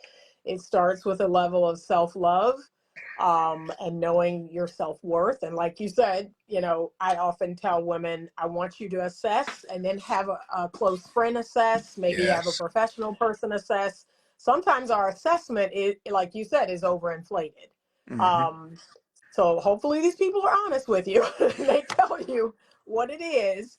It starts with a level of self love, and knowing your self worth. And like you said, I often tell women, I want you to assess and then have a close friend assess, maybe have a Yes. professional person assess. Sometimes our assessment is, like you said, is overinflated. Mm-hmm. Um, so hopefully these people are honest with you. They tell you what it is.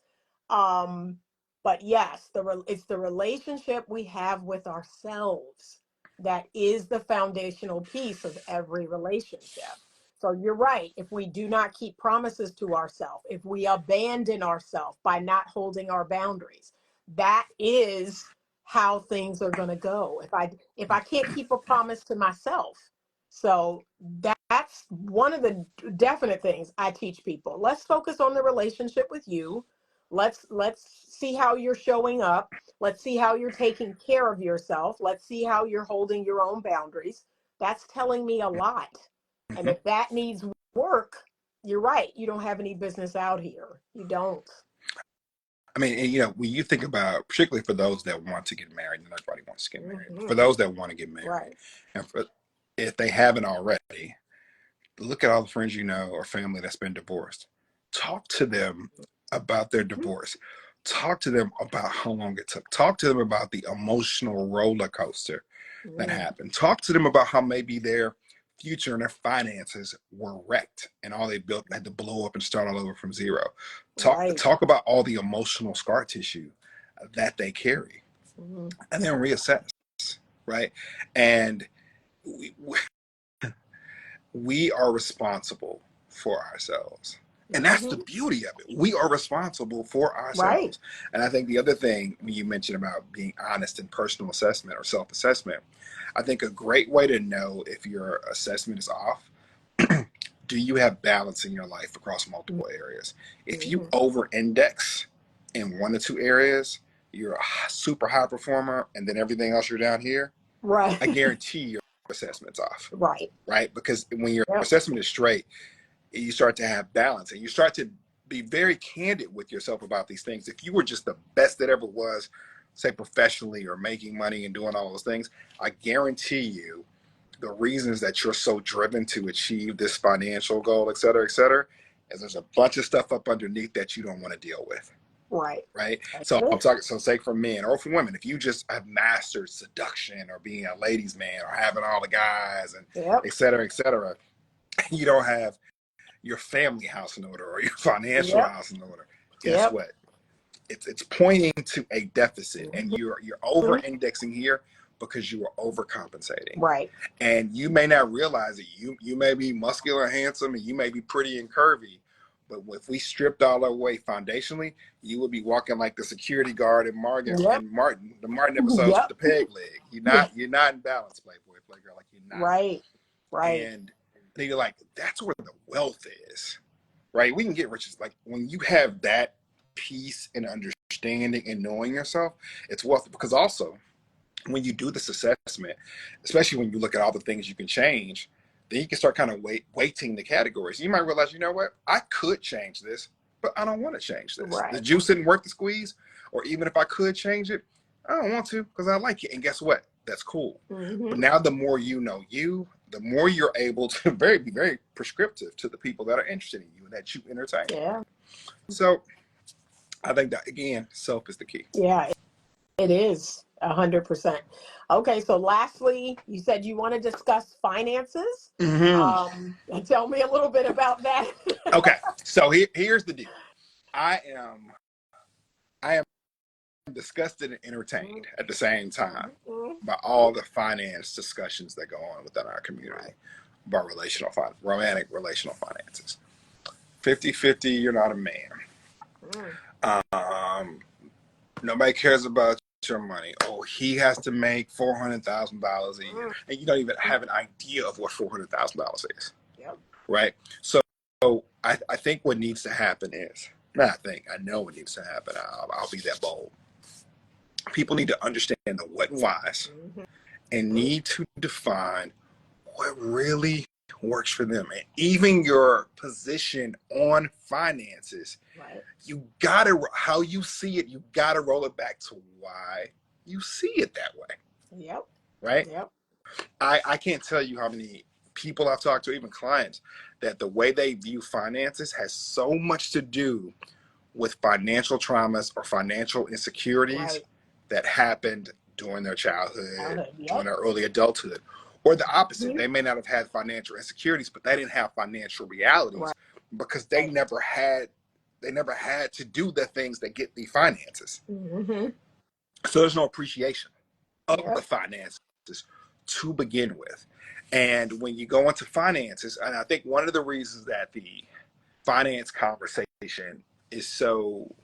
Um, but yes, it's the relationship we have with ourselves that is the foundational piece of every relationship. So you're right. If we do not keep promises to ourselves, if we abandon ourselves by not holding our boundaries, that is how things are going to go if I can't keep a promise to myself. So that's one of the definite things I teach people. Let's focus on the relationship with you. Let's see how you're showing up. Let's see how you're taking care of yourself. Let's see how you're holding your own boundaries. That's telling me a lot. And Mhm. if that needs work, you're right. You don't have any business out here. You don't. I mean, and, when you think about, particularly for those that want to get married, and everybody wants to get married, but for Mm-hmm. those that want to get married, Right. and if they haven't already, look at all the friends or family that's been divorced. Talk to them about their divorce. Talk to them about how long it took. Talk to them about the emotional roller coaster that Mm-hmm. happened. Talk to them about how maybe their future and their finances were wrecked and all they built had to blow up and start all over from zero. Right. Talk about all the emotional scar tissue that they carry, Mm-hmm. and then reassess, right? And we, we are responsible for ourselves. And that's the Mm-hmm. beauty of it. We are responsible for Right. ourselves. And I think the other thing when you mentioned about being honest in personal assessment or self assessment, I think a great way to know if your assessment is off, do you have balance in your life across multiple areas? If you Mm-hmm. over index in one or two areas, you're a super high performer, and then everything else you're down here, Right. I guarantee your assessment's off, Right. right? Because when your Yep. assessment is straight, you start to have balance and you start to be very candid with yourself about these things. If you were just the best that ever was, say professionally or making money and doing all those things, I guarantee you the reasons that you're so driven to achieve this financial goal, et cetera, is there's a bunch of stuff up underneath that you don't want to deal with. Right. Right. That's So I'm it. talking, so say for men or for women, if you just have mastered seduction or being a ladies' man or having all the guys and Yep. et cetera, you don't have your family house in order or your financial Yep. house in order. Guess Yep. what? It's pointing to a deficit, and Mm-hmm. you're over indexing here because you are overcompensating. Right. And you may not realize it. You may be muscular and handsome, and you may be pretty and curvy, but if we stripped all our way foundationally, you would be walking like the security guard in Yep. The Martin episodes with Yep. the peg leg. Yeah. You're not in balance, Playboy Playgirl, like you're not. Right. Right. And then you're like, that's where the wealth is, right? We can get riches. Like when you have that peace and understanding and knowing yourself, it's wealth. Because also, when you do this assessment, especially when you look at all the things you can change, then you can start kind of weighting the categories. You might realize, you know what, I could change this, but I don't want to change this. The Right. juice didn't work to squeeze, or even if I could change it, I don't want to because I like it. And guess what? That's cool. But Mm-hmm. now the more you know you, the more you're able to be very prescriptive to the people that are interested in you and that you entertain. Yeah. So I think that again, self is the key. Yeah. It is 100%. Okay. So lastly, you said you want to discuss finances. Mm-hmm. And tell me a little bit about that. Okay, so here's the deal. I am I am disgusted and entertained at the same time Mm-hmm. by all the finance discussions that go on within our Right. community about romantic relational finances. 50-50, you're not a man. Mm. Um, Nobody cares about your money. Oh, he has to make $400,000 a year, Mm. and you don't even have an idea of what $400,000 is, Yep. right? So I think what needs to happen is, not I think, I know what needs to happen. I'll be that bold. People need to understand the what and whys Mm-hmm. and need to define what really works for them. And even your position on finances, Right. you gotta, how you see it, you gotta roll it back to why you see it that way, Yep. right? Yep. I can't tell you how many people I've talked to, even clients, that the way they view finances has so much to do with financial traumas or financial insecurities Right. that happened during their childhood, Childhood. during Yep. their early adulthood, or the opposite. Mm-hmm. They may not have had financial insecurities, but they didn't have financial realities Right. because they never had to do the things that get the finances. Mm-hmm. So there's no appreciation of the Yep. finances to begin with. And when you go into finances, and I think one of the reasons that the finance conversation is so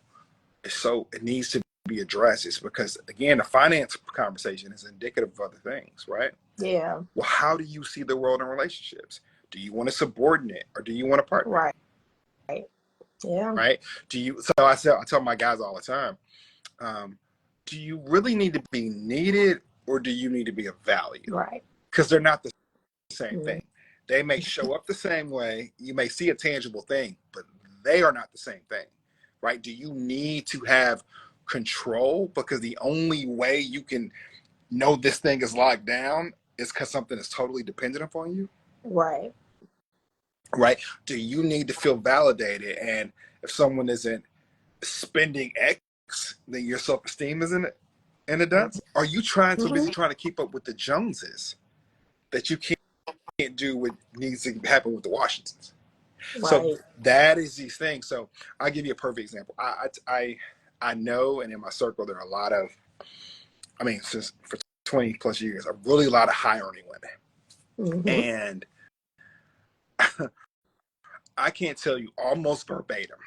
it needs to be addressed is because, again, the finance conversation is indicative of other things, right? Yeah. Well, how do you see the world in relationships? Do you want a subordinate or do you want a partner? Right. Yeah. Right? So I tell my guys all the time, do you really need to be needed or do you need to be of value? Right. Because they're not the same Mm-hmm. thing. They may show up the same way. You may see a tangible thing, but they are not the same thing, right? Do you need to have control? Because the only way you can know this thing is locked down is because something is totally dependent upon you. Right. Right? Do you need to feel validated? And if someone isn't spending X, then your self-esteem is in the dumps? Are you too busy trying to keep up with the Joneses that you can't do what needs to happen with the Washingtons? Right. So that is these things. So I'll give you a perfect example. I know, and in my circle, there are a lot of, since for 20 plus years, a really lot of high earning women. Mm-hmm. And I can't tell you almost verbatim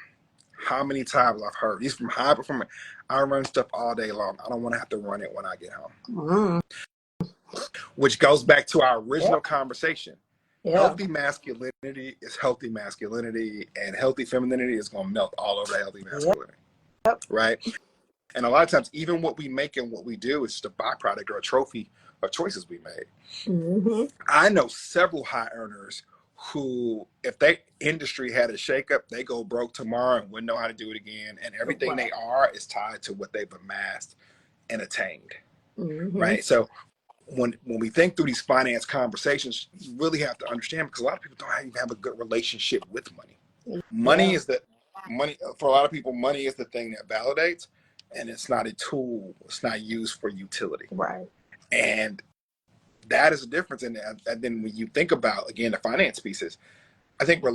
how many times I've heard these from high performing. I run stuff all day long. I don't want to have to run it when I get home. Mm-hmm. Which goes back to our original conversation. Yeah. Healthy masculinity is healthy masculinity, and healthy femininity is going to melt all over healthy masculinity. Yep. Right? And a lot of times, even what we make and what we do is just a byproduct or a trophy of choices we made. Mm-hmm. I know several high earners who, if their industry had a shakeup, they go broke tomorrow and wouldn't know how to do it again. And everything they are is tied to what they've amassed and attained. Mm-hmm. Right? So when we think through these finance conversations, you really have to understand, because a lot of people don't even have a good relationship with money. Money for a lot of people, money is the thing that validates, and it's not a tool. It's not used for utility. Right. And that is a difference. And then when you think about, again, the finance pieces, I think all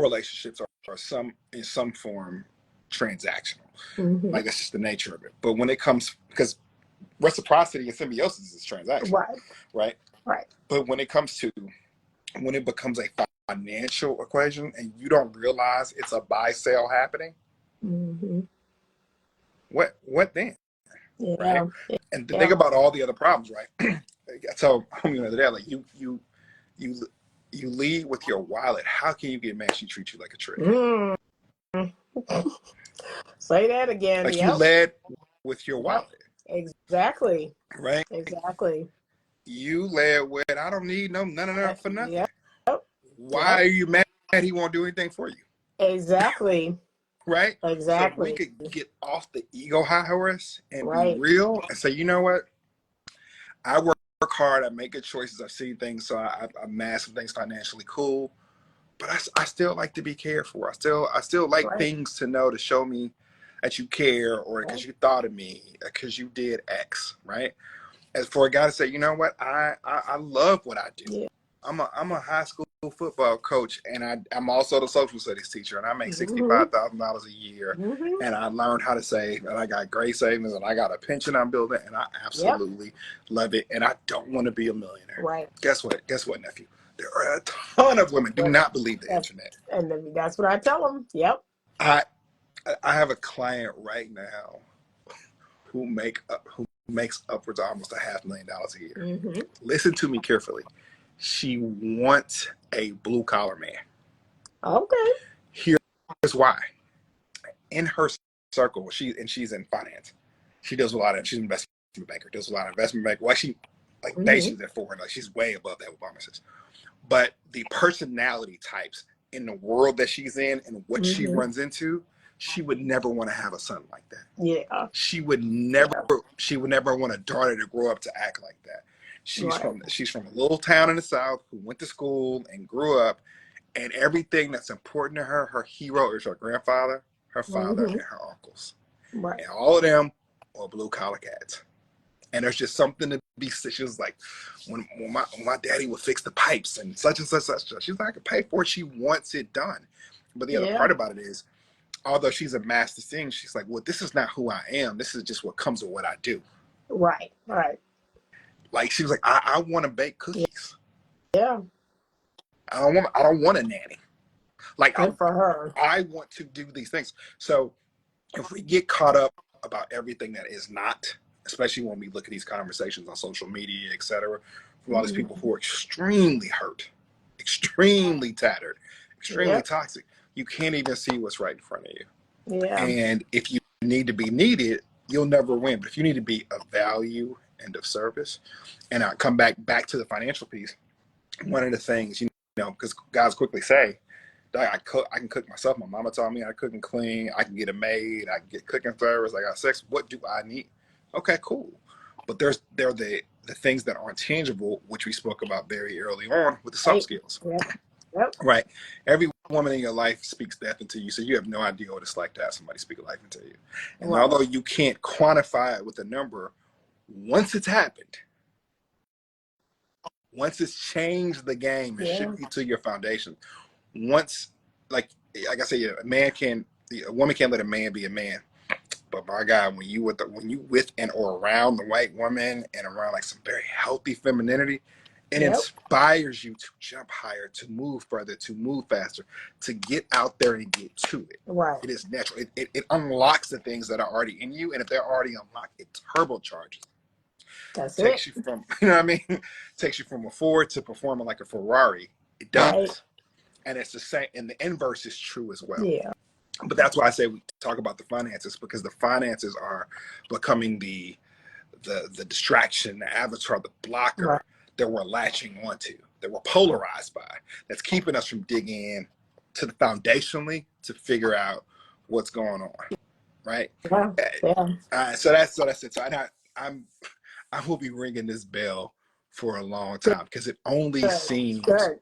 relationships are in some form transactional. Mm-hmm. Like, that's just the nature of it. But when it comes, because reciprocity and symbiosis is transactional, right? But when it becomes a financial equation and you don't realize it's a buy-sell happening, mm-hmm. what then? Yeah. Right? And think about all the other problems, right? So the other day, like you lead with your wallet. How can you get mad she treats you like a trick? Mm-hmm. Say that again. Like, you led with your wallet. Exactly. Right? Exactly. You led with, I don't need none of that for nothing. Yep. Why are you mad he won't do anything for you? Exactly. Right? Exactly. So we could get off the ego high horse and be Right. real and say, you know what? I work hard, I make good choices, I see things, so I amass some things financially cool. But I still like to be cared for. I still like things to know to show me that you care, or because you thought of me, because you did X, right? As for a guy to say, you know what, I love what I do. Yeah. I'm a high school football coach, and I'm also the social studies teacher, and I make Mm-hmm. $65,000 a year, Mm-hmm. and I learned how to save, and I got great savings, and I got a pension I'm building, and I absolutely love it, and I don't want to be a millionaire. Right. Guess what, nephew? There are a ton of women do not believe the internet. And that's what I tell them. Yep. I have a client right now who makes upwards of almost $500,000 a year. Mm-hmm. Listen to me carefully. She wants a blue collar man. Okay. Here's why. In her circle, she's in finance. She's an investment banker. Does a lot of investment bank. Well, she basically at 400. Like, she's way above that with bonuses. But the personality types in the world that she's in and what she runs into, she would never want to have a son like that. Yeah. She would never want a daughter to grow up to act like that. She's from a little town in the South who went to school and grew up, and everything that's important to her, her hero is her grandfather, her father, and her uncles. Right. And all of them are blue collar cats. And there's just something to be. She was like, when my daddy would fix the pipes and such and such, she's like, I can pay for it. She wants it done. But the other part about it is, although she's a master singer, she's like, well, this is not who I am. This is just what comes with what I do. Right. Right. Like, she was like, I want to bake cookies. Yeah. I don't want a nanny. Like, good for her. I want to do these things. So If we get caught up about everything that is not, especially when we look at these conversations on social media, etc., from all these people who are extremely hurt, extremely tattered, extremely Yep. toxic, you can't even see what's right in front of you. Yeah. And if you need to be needed, you'll never win. But if you need to be of value and of service, and I come back to the financial piece, one of the things, because guys quickly say, I can cook myself. My mama taught me I cook and clean. I can get a maid. I can get cooking service. I got sex. What do I need? Okay, cool. But there are the things that aren't tangible, which we spoke about very early on with the soft Right. skills. Yep. Yep. Right. Every woman in your life speaks death into you, so you have no idea what it's like to have somebody speak life into you. And Right. although you can't quantify it with a number, once it's happened, once it's changed the game and Yeah. shook you to your foundation, once, like I said, a woman can't let a man be a man. But my God, when you with and or around the white woman and around like some very healthy femininity, it Yep. inspires you to jump higher, to move further, to move faster, to get out there and get to it. Right. It is natural. It unlocks the things that are already in you, and if they're already unlocked, it turbocharges. That's it. Takes you from, you know what I mean? Takes you from a Ford to performing like a Ferrari. It Right. does. And it's the same, and the inverse is true as well. Yeah. But that's why I say we talk about the finances, because the finances are becoming the distraction, the avatar, the blocker Right. that we're latching onto, that we're polarized by, that's keeping us from digging in to the foundationally to figure out what's going on, right? Yeah. Yeah. So that's it. So I will be ringing this bell for a long time because it only Good. seems Good.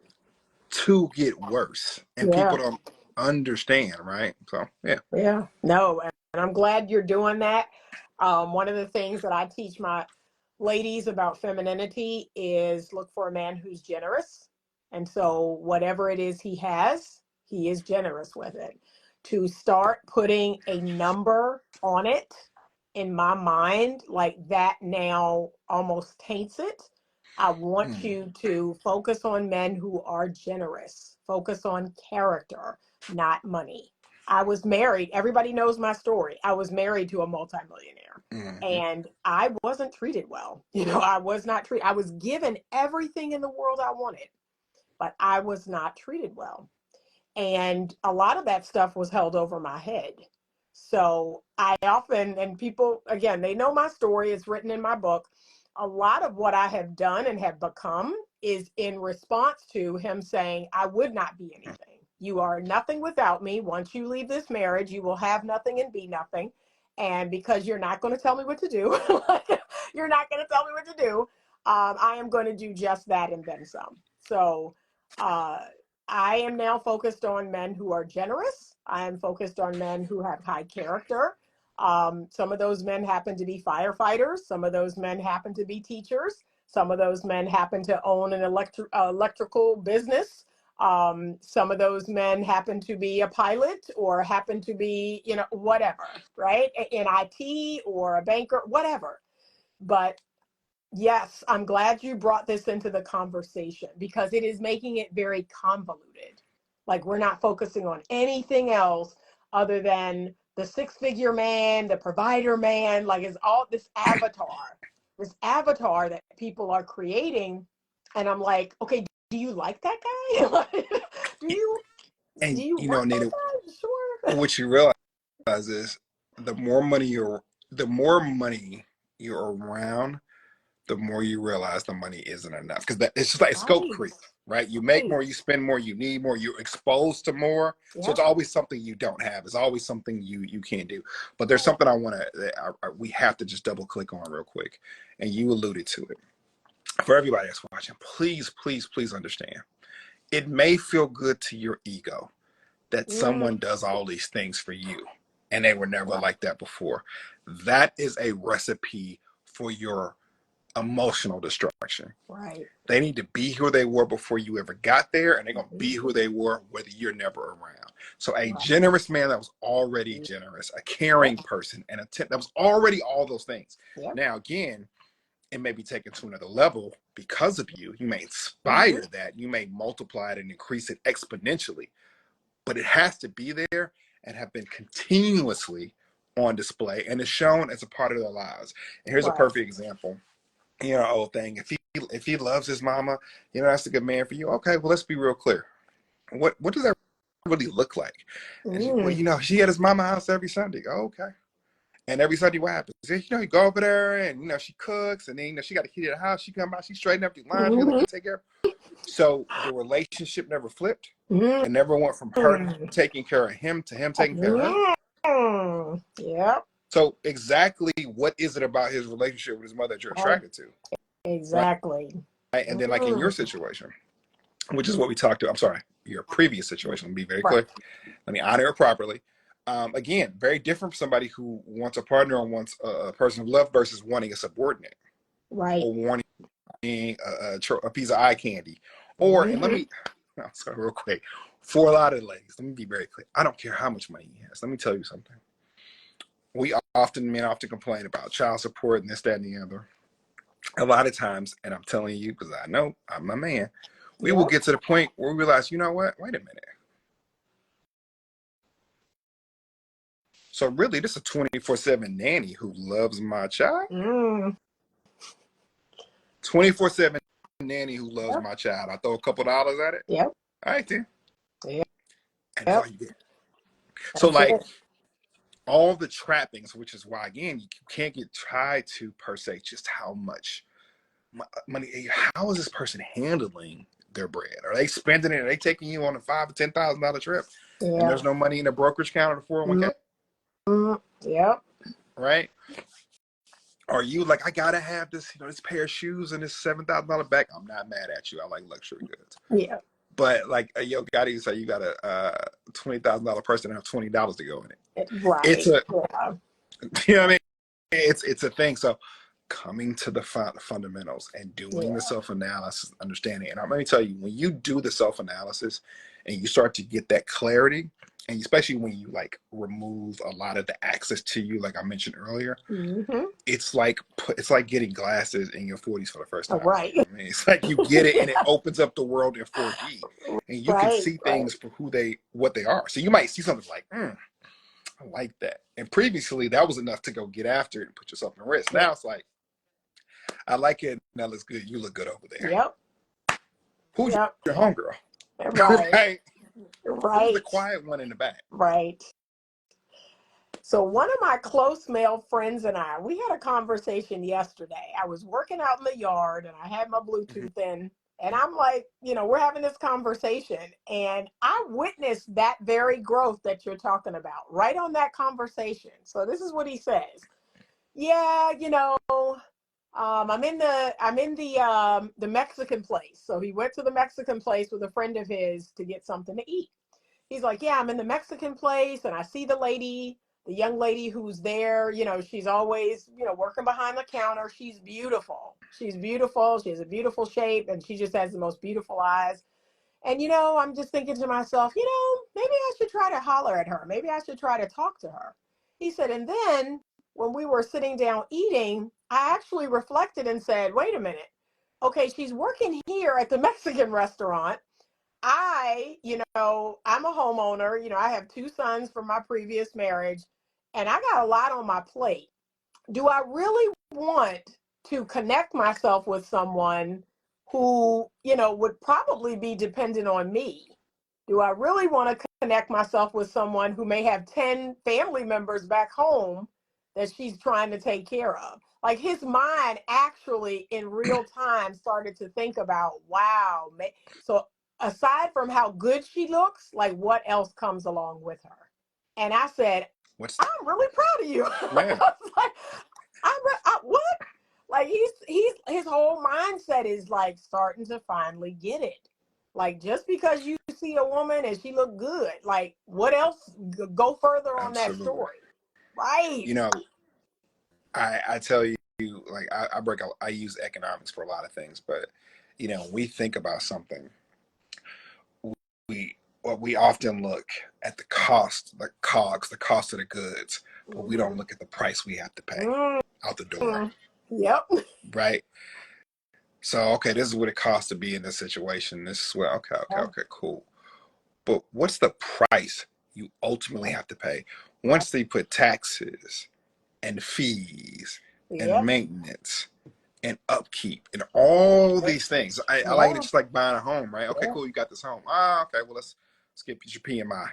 to get worse, and Yeah. people don't understand, right? So yeah. Yeah. No, and I'm glad you're doing that. One of the things that I teach my ladies about femininity is look for a man who's generous. And so, whatever it is he is generous with it. To start putting a number on it in my mind, like that now almost taints it. I want Mm, you to focus on men who are generous, focus on character, not money. I was married. Everybody knows my story. I was married to a multimillionaire mm, and I wasn't treated well. I was not treated. I was given everything in the world I wanted, but I was not treated well. And a lot of that stuff was held over my head. So I often, and people, again, they know my story, it's written in my book. A lot of what I have done and have become is in response to him saying, I would not be anything. You are nothing without me. Once you leave this marriage, you will have nothing and be nothing. And because you're not going to tell me what to do, you're not going to tell me what to do. I am going to do just that and then some. So, uh, I am now focused on men who are generous. I am focused on men who have high character. Some of those men happen to be firefighters. Some of those men happen to be teachers. Some of those men happen to own an electrical business. Some of those men happen to be a pilot or happen to be, whatever, right? In IT or a banker, whatever. But yes, I'm glad you brought this into the conversation because it is making it very convoluted. Like we're not focusing on anything else other than the six-figure man, the provider man, like it's all this avatar that people are creating. And I'm like, okay, do you like that guy? Like, do mm. you do And you you know, want that Anita, guy? Sure. what you realize is the more money you're around, the more you realize the money isn't enough. Because it's just like scope Right. creep, right? You make Right. more, you spend more, you need more, you're exposed to more. So it's Yep. always something you don't have. It's always something you can't do. But there's Right. something I want to we have to just double click on real quick, and you alluded to it. For everybody that's watching, please, please, please understand. It may feel good to your ego that Mm, someone does all these things for you and they were never right. like that before. That is a recipe for your emotional destruction. Right. They need to be who they were before you ever got there, and they're going to Mhm. be who they were whether you're never around. So, a Right. generous man that was already generous, a caring Yep. person, and that was already all those things. Yep. Now, again, it may be taken to another level because of you. You may Mm-hmm. inspire that, you may multiply it and increase it exponentially, but it has to be there and have been continuously on display and is shown as a part of their lives. And here's a Right. perfect example. Old thing. If he loves his mama, that's a good man for you. Okay, well, let's be real clear. What does that really look like? And she at his mama house every Sunday. Oh, okay. And every Sunday, what happens? You go over there and she cooks, and then she got a key to the house. She come out, she straighten up the laundry, like you take care of. So the relationship never flipped. It never went from her taking care of him to him taking care of her. Yeah. So exactly what is it about his relationship with his mother that you're attracted to? Exactly. Right? And then like in your situation, which is what we talked to, I'm sorry, your previous situation, let me be very clear. Let me honor it properly. Again, very different from somebody who wants a partner or wants a person of love versus wanting a subordinate. Right. Or wanting a piece of eye candy. Or, and let me, sorry, real quick, for a lot of the ladies, let me be very clear. I don't care how much money he has. Let me tell you something. Men often complain about child support and this, that, and the other. A lot of times, and I'm telling you because I know I'm a man, we will get to the point where we realize, you know what? Wait a minute. So really, this is a 24/7 nanny who loves my child. 24/7 nanny who loves my child. I throw a couple dollars at it. Yep. All right then. Yep. And that's all you get. So like all the trappings, which is why again you can't get tried to per se just how much money. How is this person handling their bread? Are they spending it? Are they taking you on a $5,000 to $10,000 trip? Yeah. And there's no money in the brokerage account or the 401k? Yep. Right? Are you like, I gotta have this, this pair of shoes and this $7,000 bag? I'm not mad at you. I like luxury goods. Yeah. But like, gotta say you got a $20,000 person and have $20 to go in it. Right. It's a, you know what I mean? It's a thing. So coming to the fundamentals and doing the self-analysis, understanding. And let me tell you, when you do the self-analysis and you start to get that clarity, and especially when you like remove a lot of the access to you, like I mentioned earlier, it's like getting glasses in your 40s for the first time. Right. I mean, it's like you get it and it opens up the world in 4D, and you can see things for what they are. So you might see something like, I like that. And previously, that was enough to go get after it and put yourself in the risk. Now it's like, I like it. That looks good. You look good over there. Yep. Who's your homegirl? Right. Who's the quiet one in the back? Right. So one of my close male friends and I, we had a conversation yesterday. I was working out in the yard and I had my Bluetooth in, and I'm like, we're having this conversation, and I witnessed that very growth that you're talking about right on that conversation. So this is what he says. Yeah, I'm in the Mexican place. So he went to the Mexican place with a friend of his to get something to eat. He's like, yeah, I'm in the Mexican place and I see the young lady who's there. She's always, working behind the counter. She's beautiful. She's beautiful. She has a beautiful shape and she just has the most beautiful eyes. And, I'm just thinking to myself, maybe I should try to holler at her. Maybe I should try to talk to her. He said, and then when we were sitting down eating, I actually reflected and said, wait a minute. Okay, she's working here at the Mexican restaurant. I'm a homeowner. I have 2 sons from my previous marriage, and I got a lot on my plate. Do I really want to connect myself with someone who, would probably be dependent on me? Do I really want to connect myself with someone who may have 10 family members back home that she's trying to take care of? Like, his mind actually in real time started to think about, wow. So aside from how good she looks, like, what else comes along with her? And I said, I'm really proud of you. Yeah. I was like, what? Like, his whole mindset is like starting to finally get it. Like, just because you see a woman and she look good, like, what else? Go further on that story. Right. I tell you, like, I use economics for a lot of things, but when we think about something, we often look at the cost, the COGS, the cost of the goods, but we don't look at the price we have to pay out the door. Yep. Right. So, okay, this is what it costs to be in this situation. This is what, okay, cool. But what's the price you ultimately have to pay Once they put taxes and fees and maintenance and upkeep and all these things, I like it just like buying a home, right? Okay, cool, you got this home. Okay, well let's get your PMI.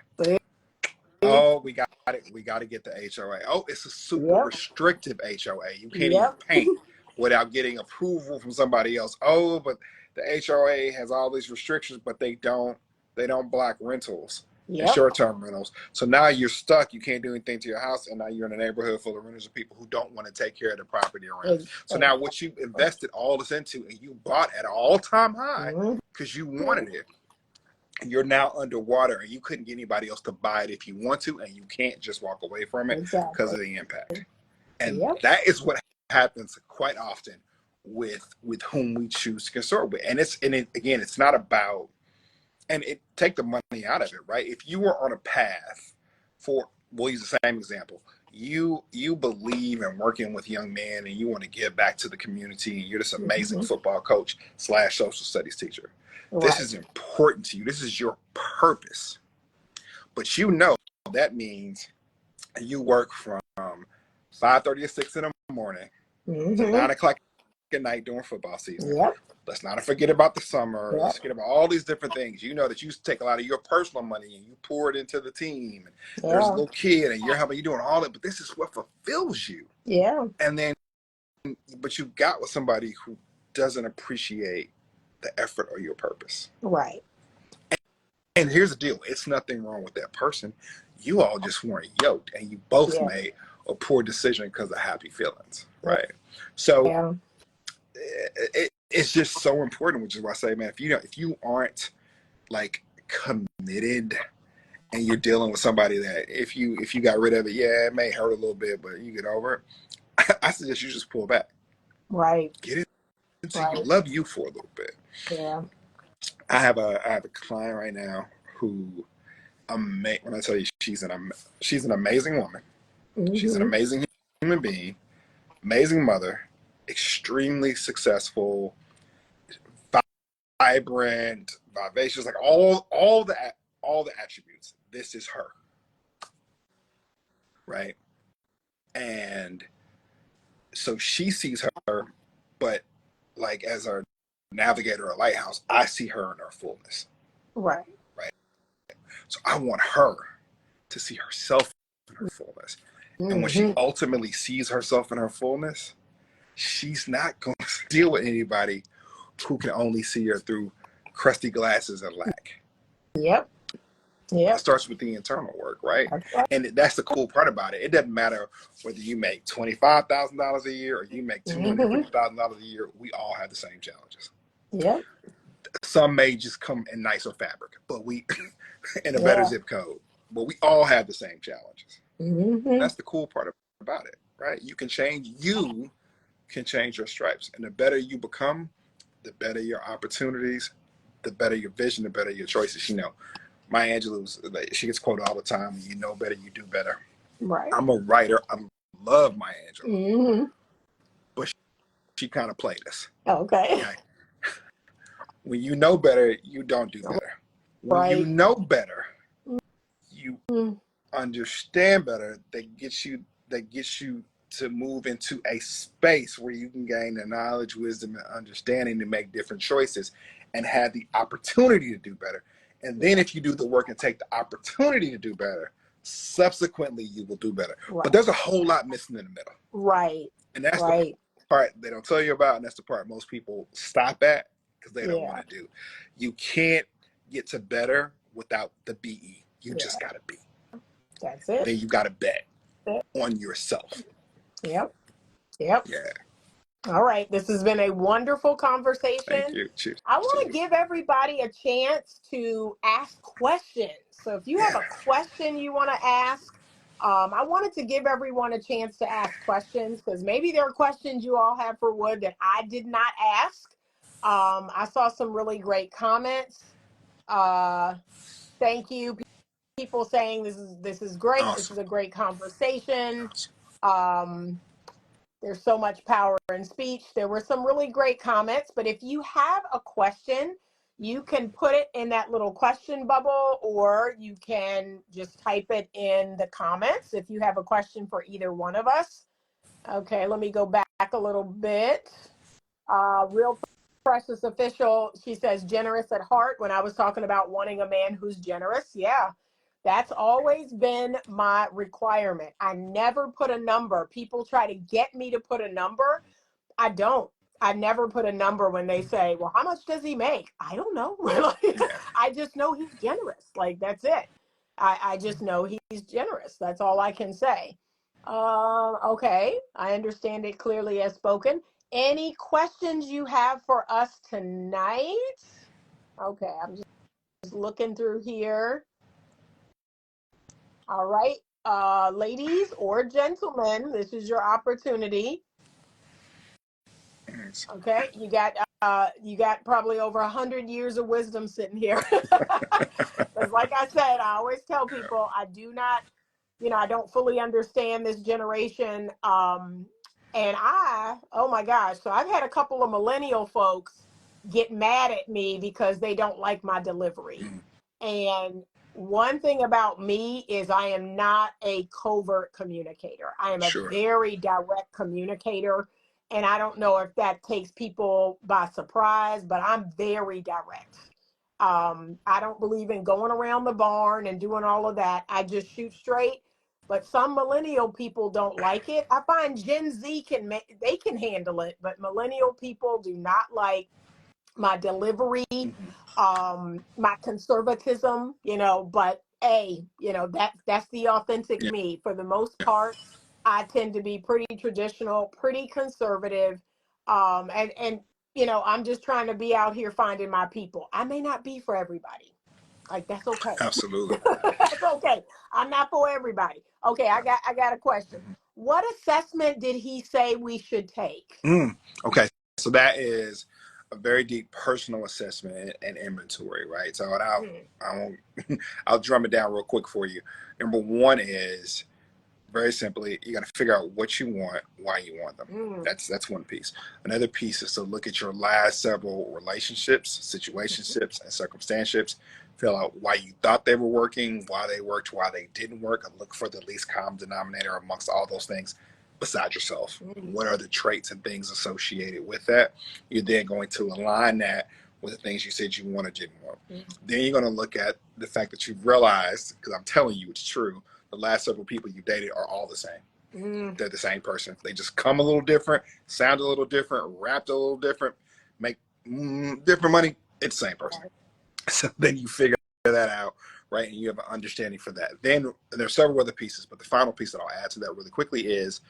Oh, we got it. We got to get the HOA. Oh, it's a super restrictive HOA. You can't even paint without getting approval from somebody else. Oh, but the HOA has all these restrictions, but they don't block rentals and short-term rentals. So now you're stuck. You can't do anything to your house, and now you're in a neighborhood full of renters of people who don't want to take care of the property around. So now what you invested all this into and you bought at an all-time high because you wanted it, you're now underwater and you couldn't get anybody else to buy it if you want to, and you can't just walk away from it because of the impact. And that is what happens quite often with whom we choose to consort with. And again, it's not about, and take the money out of it, right? If you were on a path for, we'll use the same example. You believe in working with young men and you want to give back to the community, and you're this amazing football coach / social studies teacher. This is important to you. This is your purpose. But you know that means you work from 5:30 to 6 in the morning to 9 o'clock at night during football season. Let's not forget about the summer. Let's forget about all these different things. You know that you take a lot of your personal money and you pour it into the team. And there's a little kid and you're helping, you doing all that, but this is what fulfills you. And then, but you got with somebody who doesn't appreciate the effort or your purpose. And here's the deal. It's nothing wrong with that person. You all just weren't yoked, and you both made a poor decision because of happy feelings, right? So it's just so important, which is why I say, man, if you aren't like committed and you're dealing with somebody that if you got rid of it, it may hurt a little bit, but you get over it. I suggest you just pull back. Get it until you love you for a little bit. I have a client right now who, when I tell you she's an amazing woman. She's an amazing human being, amazing mother, extremely successful, vibrant, vivacious, like all the attributes. This is her, right? And so she sees her, but like as our navigator or lighthouse, I see her in her fullness. Right. So I want her to see herself in her fullness. And when she ultimately sees herself in her fullness, she's not going to deal with anybody who can only see her through crusty glasses and lack. It starts with the internal work, right? And that's the cool part about it. It doesn't matter whether you make $25,000 a year or you make $250,000 a year. We all have the same challenges. Some may just come in nicer fabric, but we in a better zip code. But we all have the same challenges. That's the cool part about it, right? You can change your stripes, and the better you become, the better your opportunities, the better your vision, the better your choices. Maya Angelou, she gets quoted all the time. You know better, you do better. I'm a writer. I love Maya Angelou, but she kind of played us. Okay. When you know better, you don't do better. When you know better, you understand better. That gets you to move into a space where you can gain the knowledge, wisdom, and understanding to make different choices and have the opportunity to do better. And then if you do the work and take the opportunity to do better, subsequently you will do better. But there's a whole lot missing in the middle. And that's the part they don't tell you about, and that's the part most people stop at because they don't want to do. You can't get to better without the BE. You just got to be. That's it. Then you got to bet on yourself. Yeah. All right. This has been a wonderful conversation. Thank you. Cheers. I want to give everybody a chance to ask questions. So if you have a question you want to ask, I wanted to give everyone a chance to ask questions because maybe there are questions you all have for Wood that I did not ask. I saw some really great comments. Thank you. People saying this is great. Awesome. This is a great conversation. There's so much power in speech. There were some really great comments, but if you have a question, You can put it in that little question bubble, or you can just type it in the comments if you have a question for either one of us. Okay, let me go back a little bit. Real Precious Official, she says, generous at heart. When I was talking about wanting a man who's generous, yeah, that's always been my requirement. I never put a number. People try to get me to put a number. I don't. I never put a number when they say, well, how much does he make? I don't know. Yeah. I just know he's generous. Like, that's it. I just know he's generous. That's all I can say. Okay. I understand it clearly as spoken. Any questions you have for us tonight? Okay. I'm just looking through here. All right. Ladies or gentlemen, this is your opportunity. Okay, you got probably over 100 years of wisdom sitting here. Because like I said, I always tell people I do not, I don't fully understand this generation. And oh my gosh, so I've had a couple of millennial folks get mad at me because they don't like my delivery. And one thing about me is I am not a covert communicator. I am a Sure. very direct communicator. And I don't know if that takes people by surprise, but I'm very direct. I don't believe in going around the barn and doing all of that. I just shoot straight. But some millennial people don't like it. I find Gen Z they can handle it, but millennial people do not like my delivery, my conservatism, but that's the authentic Yeah. me. For the most part, I tend to be pretty traditional, pretty conservative. And I'm just trying to be out here finding my people. I may not be for everybody. Like, that's okay. Absolutely. That's okay. I'm not for everybody. Okay, I got a question. What assessment did he say we should take? Okay, so that is a very deep personal assessment and inventory, right? So I'll drum it down real quick for you. Number one is very simply, you got to figure out what you want, why you want them. That's one piece. Another piece is to look at your last several relationships, situationships, and circumstanceships. Fill out why you thought they were working, why they worked, why they didn't work, and look for the least common denominator amongst all those things besides yourself. What are the traits and things associated with that? You're then going to align that with the things you said you wanted, didn't want. Then you're going to look at the fact that you've realized, because I'm telling you it's true, the last several people you dated are all the same. They're the same person. They just come a little different, sound a little different, rapped a little different, make different money. It's the same person. So then you figure that out, right? And you have an understanding for that. Then there's several other pieces, but the final piece that I'll add to that really quickly is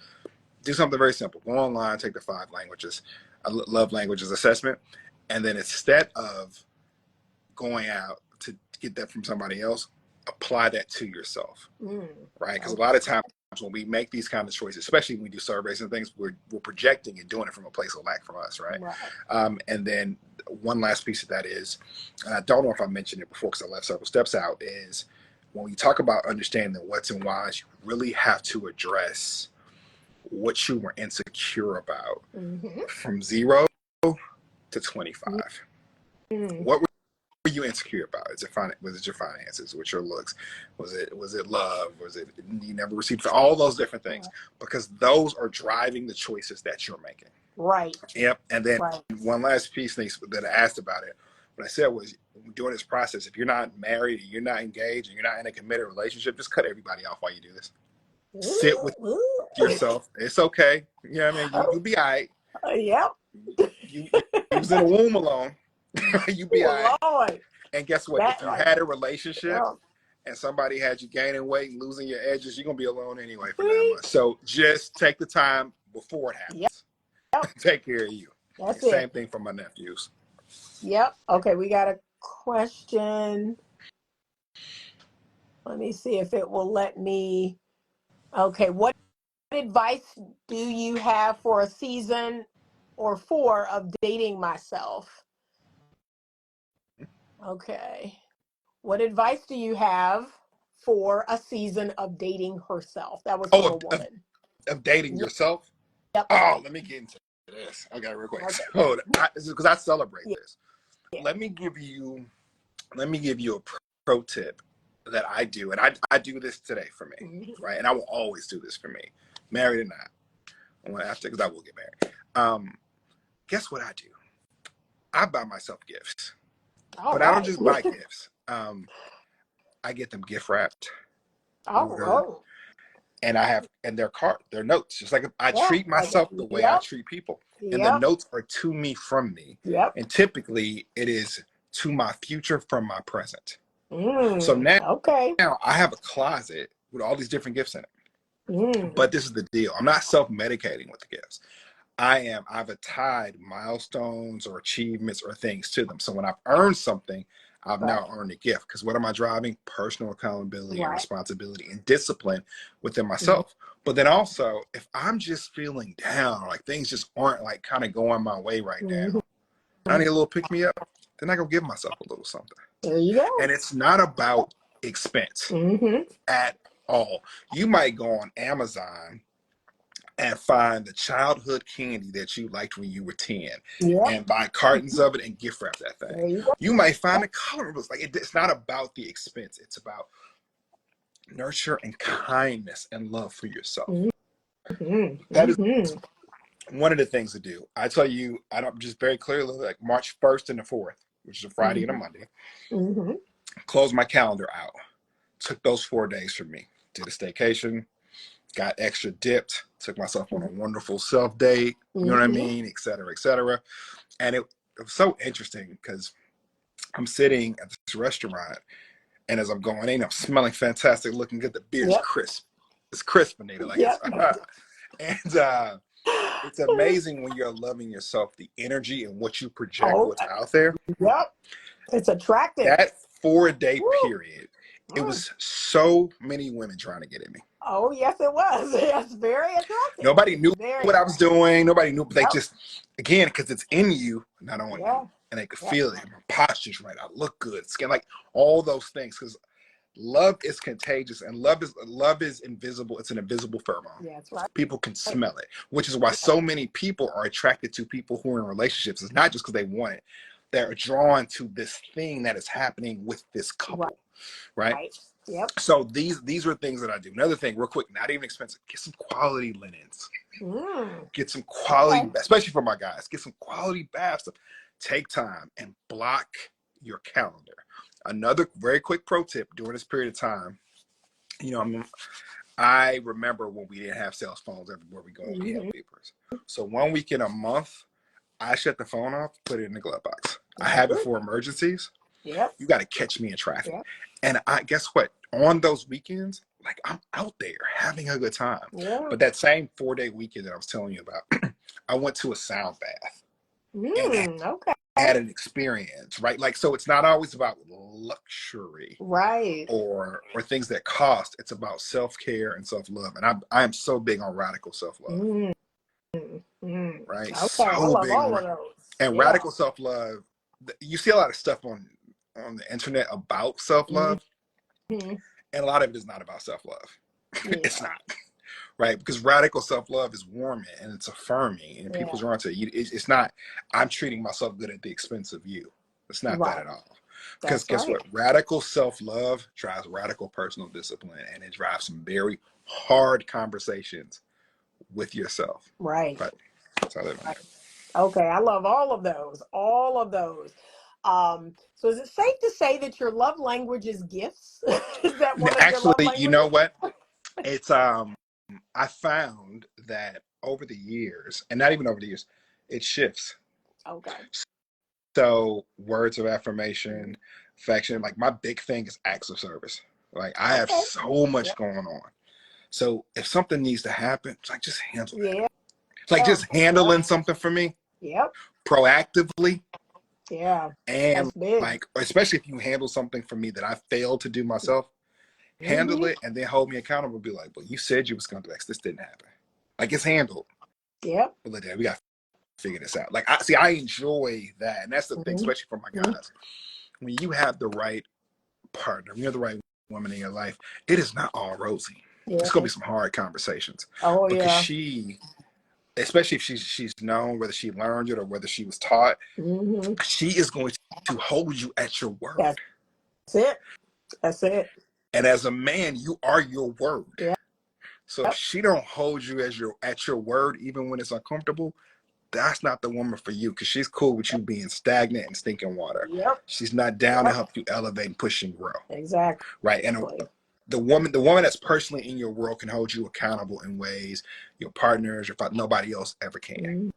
do something very simple. Go online, take the 5 languages, love languages assessment, and then instead of going out to get that from somebody else, apply that to yourself, right? Because a lot of times when we make these kind of choices, especially when we do surveys and things, we're projecting and doing it from a place of lack from us, right? And then one last piece of that is, and I don't know if I mentioned it before because I left several steps out, is when we talk about understanding the what's and whys, you really have to address what you were insecure about from 0 to 25. What were you insecure about? Was it your finances? Was it your looks? Was it love? Was it you never received all those different things? Because those are driving the choices that you're making. Right. Yep. And then one last piece that I asked about it, what I said was during this process, if you're not married, you're not engaged, and you're not in a committed relationship, just cut everybody off while you do this. Sit with yourself. It's okay. You know what I mean? You'll be all right. Yep. You was in a womb alone. You be all right. And guess what? If you had a relationship and somebody had you gaining weight and losing your edges, you're going to be alone anyway for 9 months. So just take the time before it happens. Take care of you. That's Same thing for my nephews. Yep. Okay, we got a question. Let me see if it will let me. Okay, what advice do you have for a season or 4 of dating myself? Okay. What advice do you have for a season of dating herself? That was from a woman. Of dating yourself? Yep. Oh, let me get into this. Okay, real quick. So, because I celebrate this. let me give you a pro tip that I do, and I do this today for me, right? And I will always do this for me, married or not. I want to ask because I will get married. Guess what I do? I buy myself gifts, All but I don't right. just buy gifts. I get them gift wrapped, ordered, Oh, and their notes. Just like I yeah. treat myself the way I Yep. treat people, and the Yep. notes are to me from me, Yep. and typically it is to my future from my present. So Okay. now I have a closet with all these different gifts in it. Mm. But this is the deal. I'm not self-medicating with the gifts. I've tied milestones or achievements or things to them. So when I've earned something, I've Right. now earned a gift. Because what am I driving? Personal accountability and Right. responsibility and discipline within myself. But then also, if I'm just feeling down, like things just aren't like kind of going my way right Mm-hmm. now, I need a little pick me up, then I go give myself a little something. There you go. And it's not about expense Mm-hmm. at all. You might go on Amazon and find the childhood candy that you liked when you were 10 Yep. and buy cartons of it and gift wrap that thing. There you go. You might find a color books. Like it's not about the expense. It's about nurture and kindness and love for yourself. Mm-hmm. That is Mm-hmm. one of the things to do. I tell you, I don't just very clearly like March 1st and the 4th, which is a Friday and a Monday, Mm-hmm. close my calendar out. Took those 4 days for me. Did a staycation, got extra dipped, took myself on a wonderful self date, you know what I Mm-hmm. mean, et cetera, et cetera. And it was so interesting because I'm sitting at this restaurant, and as I'm going in, I'm smelling fantastic, looking good. The beer's Yep. crisp. It's crisp, Anita. Like it's, Yep. and it's amazing when you're loving yourself, the energy and what you project, Oh, what's out there. yep. It's attractive. That 4 day Woo. period, it Mm. was so many women trying to get at me. Oh, yes, it was. Yes, very attractive. Nobody knew Very what I was attractive. doing. Nobody knew, but they Yep. just, again, because it's in you, not on you. Yeah. And they could Yep. feel it. My posture's right. I look good. Skin, like all those things. Because love is contagious and love is invisible. It's an invisible pheromone. Yeah, that's right. People can smell it, which is why so many people are attracted to people who are in relationships. It's not just because they want it. They're drawn to this thing that is happening with this couple, right? Right. Yep. So these are things that I do. Another thing, real quick, not even expensive. Get some quality linens. Get some quality, Okay. especially for my guys. Get some quality baths. Take time and block your calendar. Another very quick pro tip during this period of time. You know, I remember when we didn't have cell phones everywhere we go. We had papers. So 1 week in a month, I shut the phone off, put it in the glove box. I have it for emergencies. Yep. You got to catch me in traffic. Yep. And I guess what? On those weekends, like I'm out there having a good time. Yeah. But that same 4 day weekend that I was telling you about, I went to a sound bath and Okay. had an experience, right? Like, so it's not always about luxury Right. or things that cost. It's about self-care and self-love. And I am so big on radical self-love, right? Okay. I So love big all on of those. and Yeah. radical self-love. You see a lot of stuff on the internet about self-love, Mm-hmm. and a lot of it is not about self-love. Yeah. It's not, right? Because radical self-love is warming and it's affirming, and people drawn to you. It's not, I'm treating myself good at the expense of you. It's not that Right. at all. Because That's guess right. what? Radical self-love drives radical personal discipline, and it drives some very hard conversations with yourself. Right. But that's how they're doing it. Okay. I love all of those. All of those. So is it safe to say that your love language is gifts? Is that one of your love Actually, you know languages? what? It's I found that over the years, and not even over the years, it shifts. Okay. So words of affirmation, affection, like my big thing is acts of service. Like I have Okay. so much Yep. going on. So if something needs to happen, it's like just handle it. Yeah. It's like just handling Yep. something for me Yep. proactively, Yeah. and That's big. like especially if you handle something for me that I failed to do myself, handle it and then hold me accountable. Be like, well, you said you was going to do X. This didn't happen. Like it's handled. Yep. But look, we got to figure this out. Like I enjoy that, and that's the thing, especially for my guys. When you have the right partner, when you have the right woman in your life, it is not all rosy. Yeah. It's gonna be some hard conversations Oh because yeah. she especially if she's known, whether she learned it or whether she was taught, she is going to hold you at your word. That's it. That's it. And as a man, you are your word. Yeah. So if she don't hold you as at your word, even when it's uncomfortable, that's not the woman for you, because she's cool with you being stagnant and stinking water. Yep. She's not down to help you elevate and push and grow. Exactly. Right. And the woman that's personally in your world can hold you accountable in ways your partners, nobody else ever can.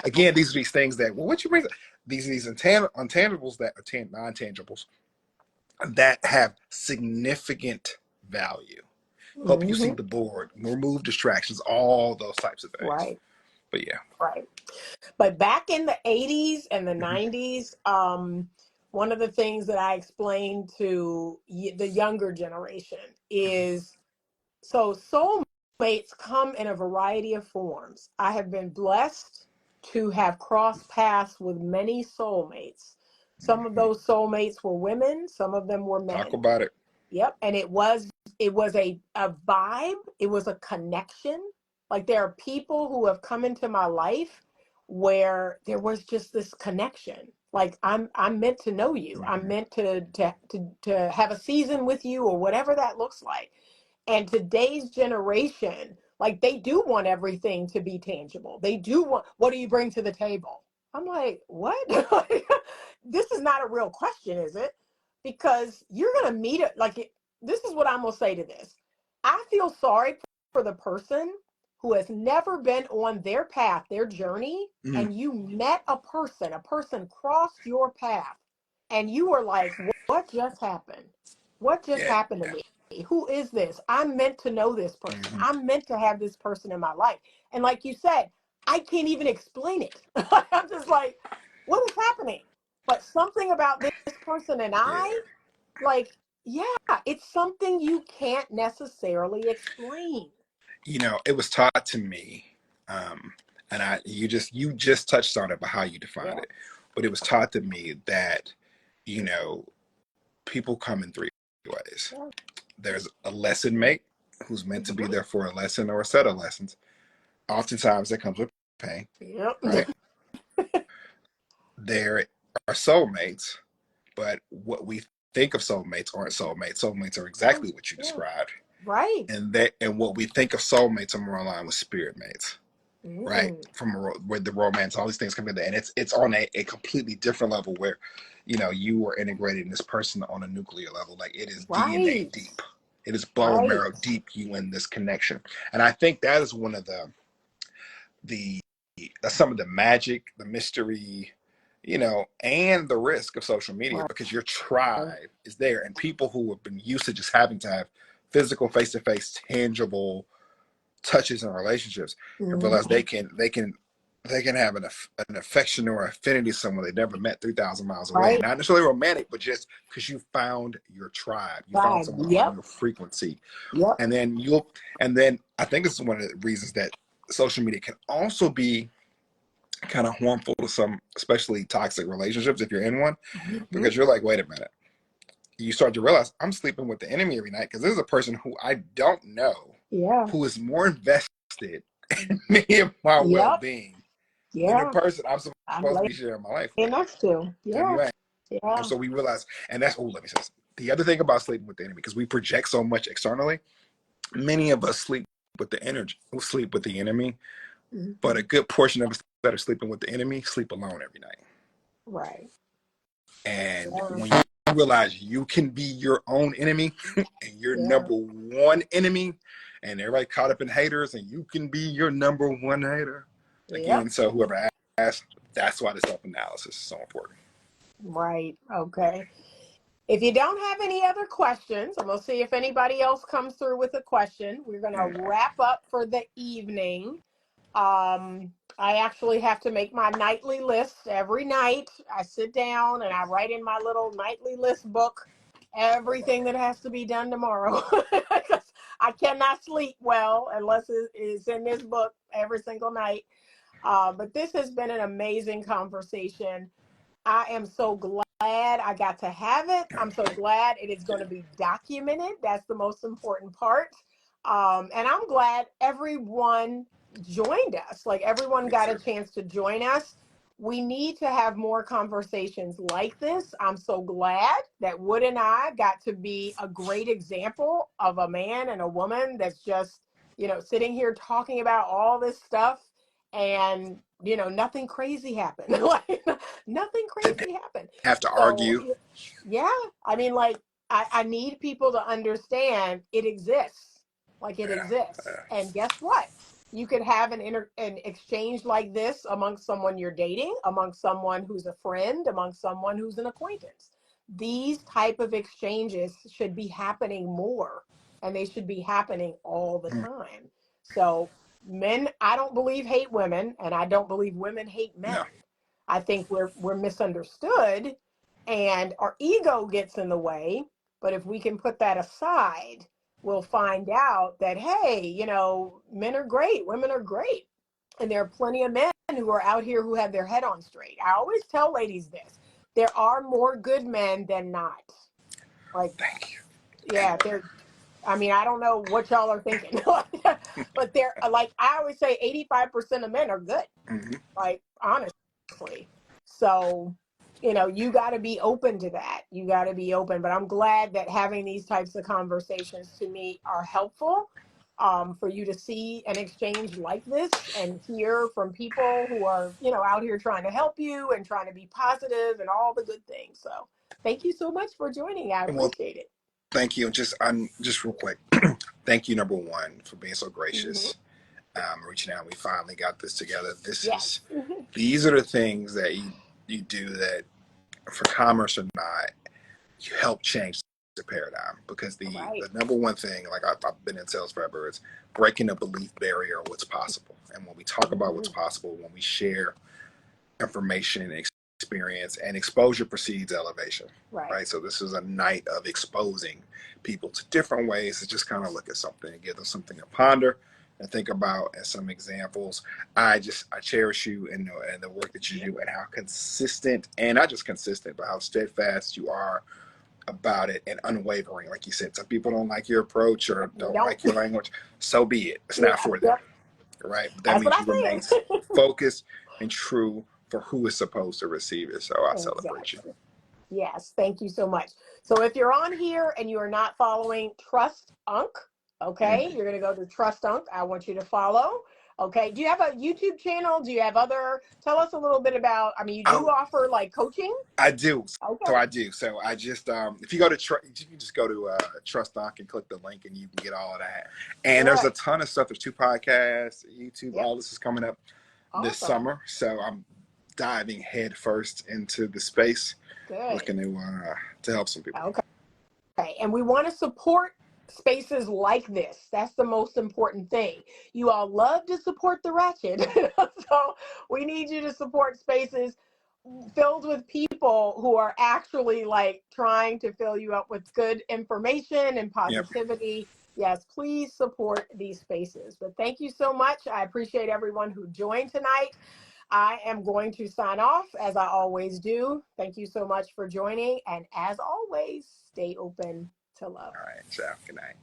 Again, these are these things that, well, what you bring, these intangibles that are non-tangibles that have significant value. Help you see the board, remove distractions, all those types of things. Right. But yeah. Right. But back in the 80s and the 90s, one of the things that I explained to the younger generation is, so soulmates come in a variety of forms. I have been blessed to have crossed paths with many soulmates. Some of those soulmates were women, some of them were men. Talk about it. Yep. And it was a vibe, it was a connection. Like, there are people who have come into my life where there was just this connection. Like, I'm meant to know you. I'm meant to have a season with you, or whatever that looks like. And today's generation, like, they do want everything to be tangible. They do want, what do you bring to the table? I'm like, what? This is not a real question, is it? Because you're going to meet it. Like, this is what I'm going to say to this. I feel sorry for the person who has never been on their path, their journey, and you met a person crossed your path, and you were like, what just happened? What just happened to me? Who is this? I'm meant to know this person. I'm meant to have this person in my life. And like you said, I can't even explain it. I'm just like, what is happening? But something about this person and I, like, yeah, it's something you can't necessarily explain. It was taught to me, and you just touched on it by how you define it, but it was taught to me that, people come in three ways. There's a lesson mate who's meant to be there for a lesson or a set of lessons. Oftentimes that comes with pain. Right? There are soulmates, but what we think of soulmates aren't soulmates. Soulmates are exactly what you described. Right. And what we think of soulmates are more aligned with spirit mates. Right? With the romance, all these things come in there. And it's on a completely different level where, you are integrating this person on a nuclear level. Like, it is DNA deep. It is bone marrow deep, you in this connection. And I think that is one of the some of the magic, the mystery, and the risk of social media, because your tribe is there, and people who have been used to just having to have physical, face-to-face, tangible touches and relationships, and realize they can have an affection or affinity to someone they never met 3,000 miles away. Not necessarily romantic, but just because you found your tribe, you found someone on your frequency. And then I think this is one of the reasons that social media can also be kind of harmful to some, especially toxic relationships, if you're in one, because you're like, wait a minute. You start to realize, I'm sleeping with the enemy every night, because this is a person who I don't know, who is more invested in me and my well-being than the person I'm supposed to be sharing my life with. Next to. And so we realize, and that's, let me say this. The other thing about sleeping with the enemy, because we project so much externally, many of us sleep with the enemy, but a good portion of us that are sleeping with the enemy sleep alone every night. Right. And when you realize you can be your own enemy and your number one enemy, and everybody caught up in haters, and you can be your number one hater. Again, so whoever asked, that's why the self-analysis is so important. Right. Okay. If you don't have any other questions, I'm going to see if anybody else comes through with a question. We're going to wrap up for the evening. I actually have to make my nightly list every night. I sit down and I write in my little nightly list book everything that has to be done tomorrow. I cannot sleep well unless it's in this book every single night. But this has been an amazing conversation. I am so glad I got to have it. I'm so glad it is going to be documented. That's the most important part. And I'm glad everyone joined us. Like everyone Yes, got a sir. chance to join us. We need to have more conversations like this. I'm so glad that Wood and I got to be a great example of a man and a woman that's just, sitting here talking about all this stuff and, nothing crazy happened. Like nothing Didn't crazy happened. have to So, argue. yeah, I mean, like, I need people to understand it exists. Like it Yeah. exists. And guess what? You could have an exchange like this amongst someone you're dating, amongst someone who's a friend, amongst someone who's an acquaintance. These type of exchanges should be happening more, and they should be happening all the Mm, time. So men, I don't believe hate women, and I don't believe women hate no. men. I think we're misunderstood and our ego gets in the way. But if we can put that aside, we'll find out that, hey, men are great, women are great. And there are plenty of men who are out here who have their head on straight. I always tell ladies this: there are more good men than not. Like, Thank you. yeah, I mean, I don't know what y'all are thinking, but they're like, I always say 85% of men are good, Hmm. like, honestly. So, you got to be open to that. You got to be open. But I'm glad that having these types of conversations to me are helpful, for you to see an exchange like this and hear from people who are, out here trying to help you and trying to be positive and all the good things. So thank you so much for joining. I Well, appreciate it. thank you. Just real quick. Thank you, number one, for being so Hmm. gracious. Reaching out. We finally got this together. Yes. These are the things that you do that, for commerce or not, you help change the paradigm. Because Right. the number one thing, like I've been in sales forever, is breaking the belief barrier of what's possible. And when we talk about what's Hmm. possible, when we share information, experience, and exposure precedes elevation, Right. right? So this is a night of exposing people to different ways to just kind of look at something and give them something to ponder and think about. And some examples, I cherish you and the work that you do, and how consistent, and not just consistent, but how steadfast you are about it and unwavering. Like you said, some people don't like your approach or They don't don't. like your language. So be it. It's not Yeah. for them, Yep. right? But that That's what means I you remain said. focused and true for who is supposed to receive it. So I celebrate you. Exactly. Yes, thank you so much. So if you're on here and you are not following Trust Unk, okay, Mm. you're going to go to Trust Unk. I want you to follow. Okay. Do you have a YouTube channel? Do you have tell us a little bit about, I mean, you do Oh, offer like coaching? I do. So Okay, I do. So I just if you go to you can just go to Trust Doc and click the link, and you can get all of that. And there's a good. ton of stuff. There's 2 podcasts, YouTube. Yep. All this is coming up this Awesome. summer. So I'm diving head first into the space, Good. looking to help some people. Okay. Okay, and we want to support spaces like this. That's the most important thing. You all love to support the ratchet. So we need you to support spaces filled with people who are actually like trying to fill you up with good information and Yep. positivity. Yes, please support these spaces. But thank you so much. I appreciate everyone who joined tonight. I am going to sign off as I always do. Thank you so much for joining. And as always, stay open to love. All right. Ciao. Good night.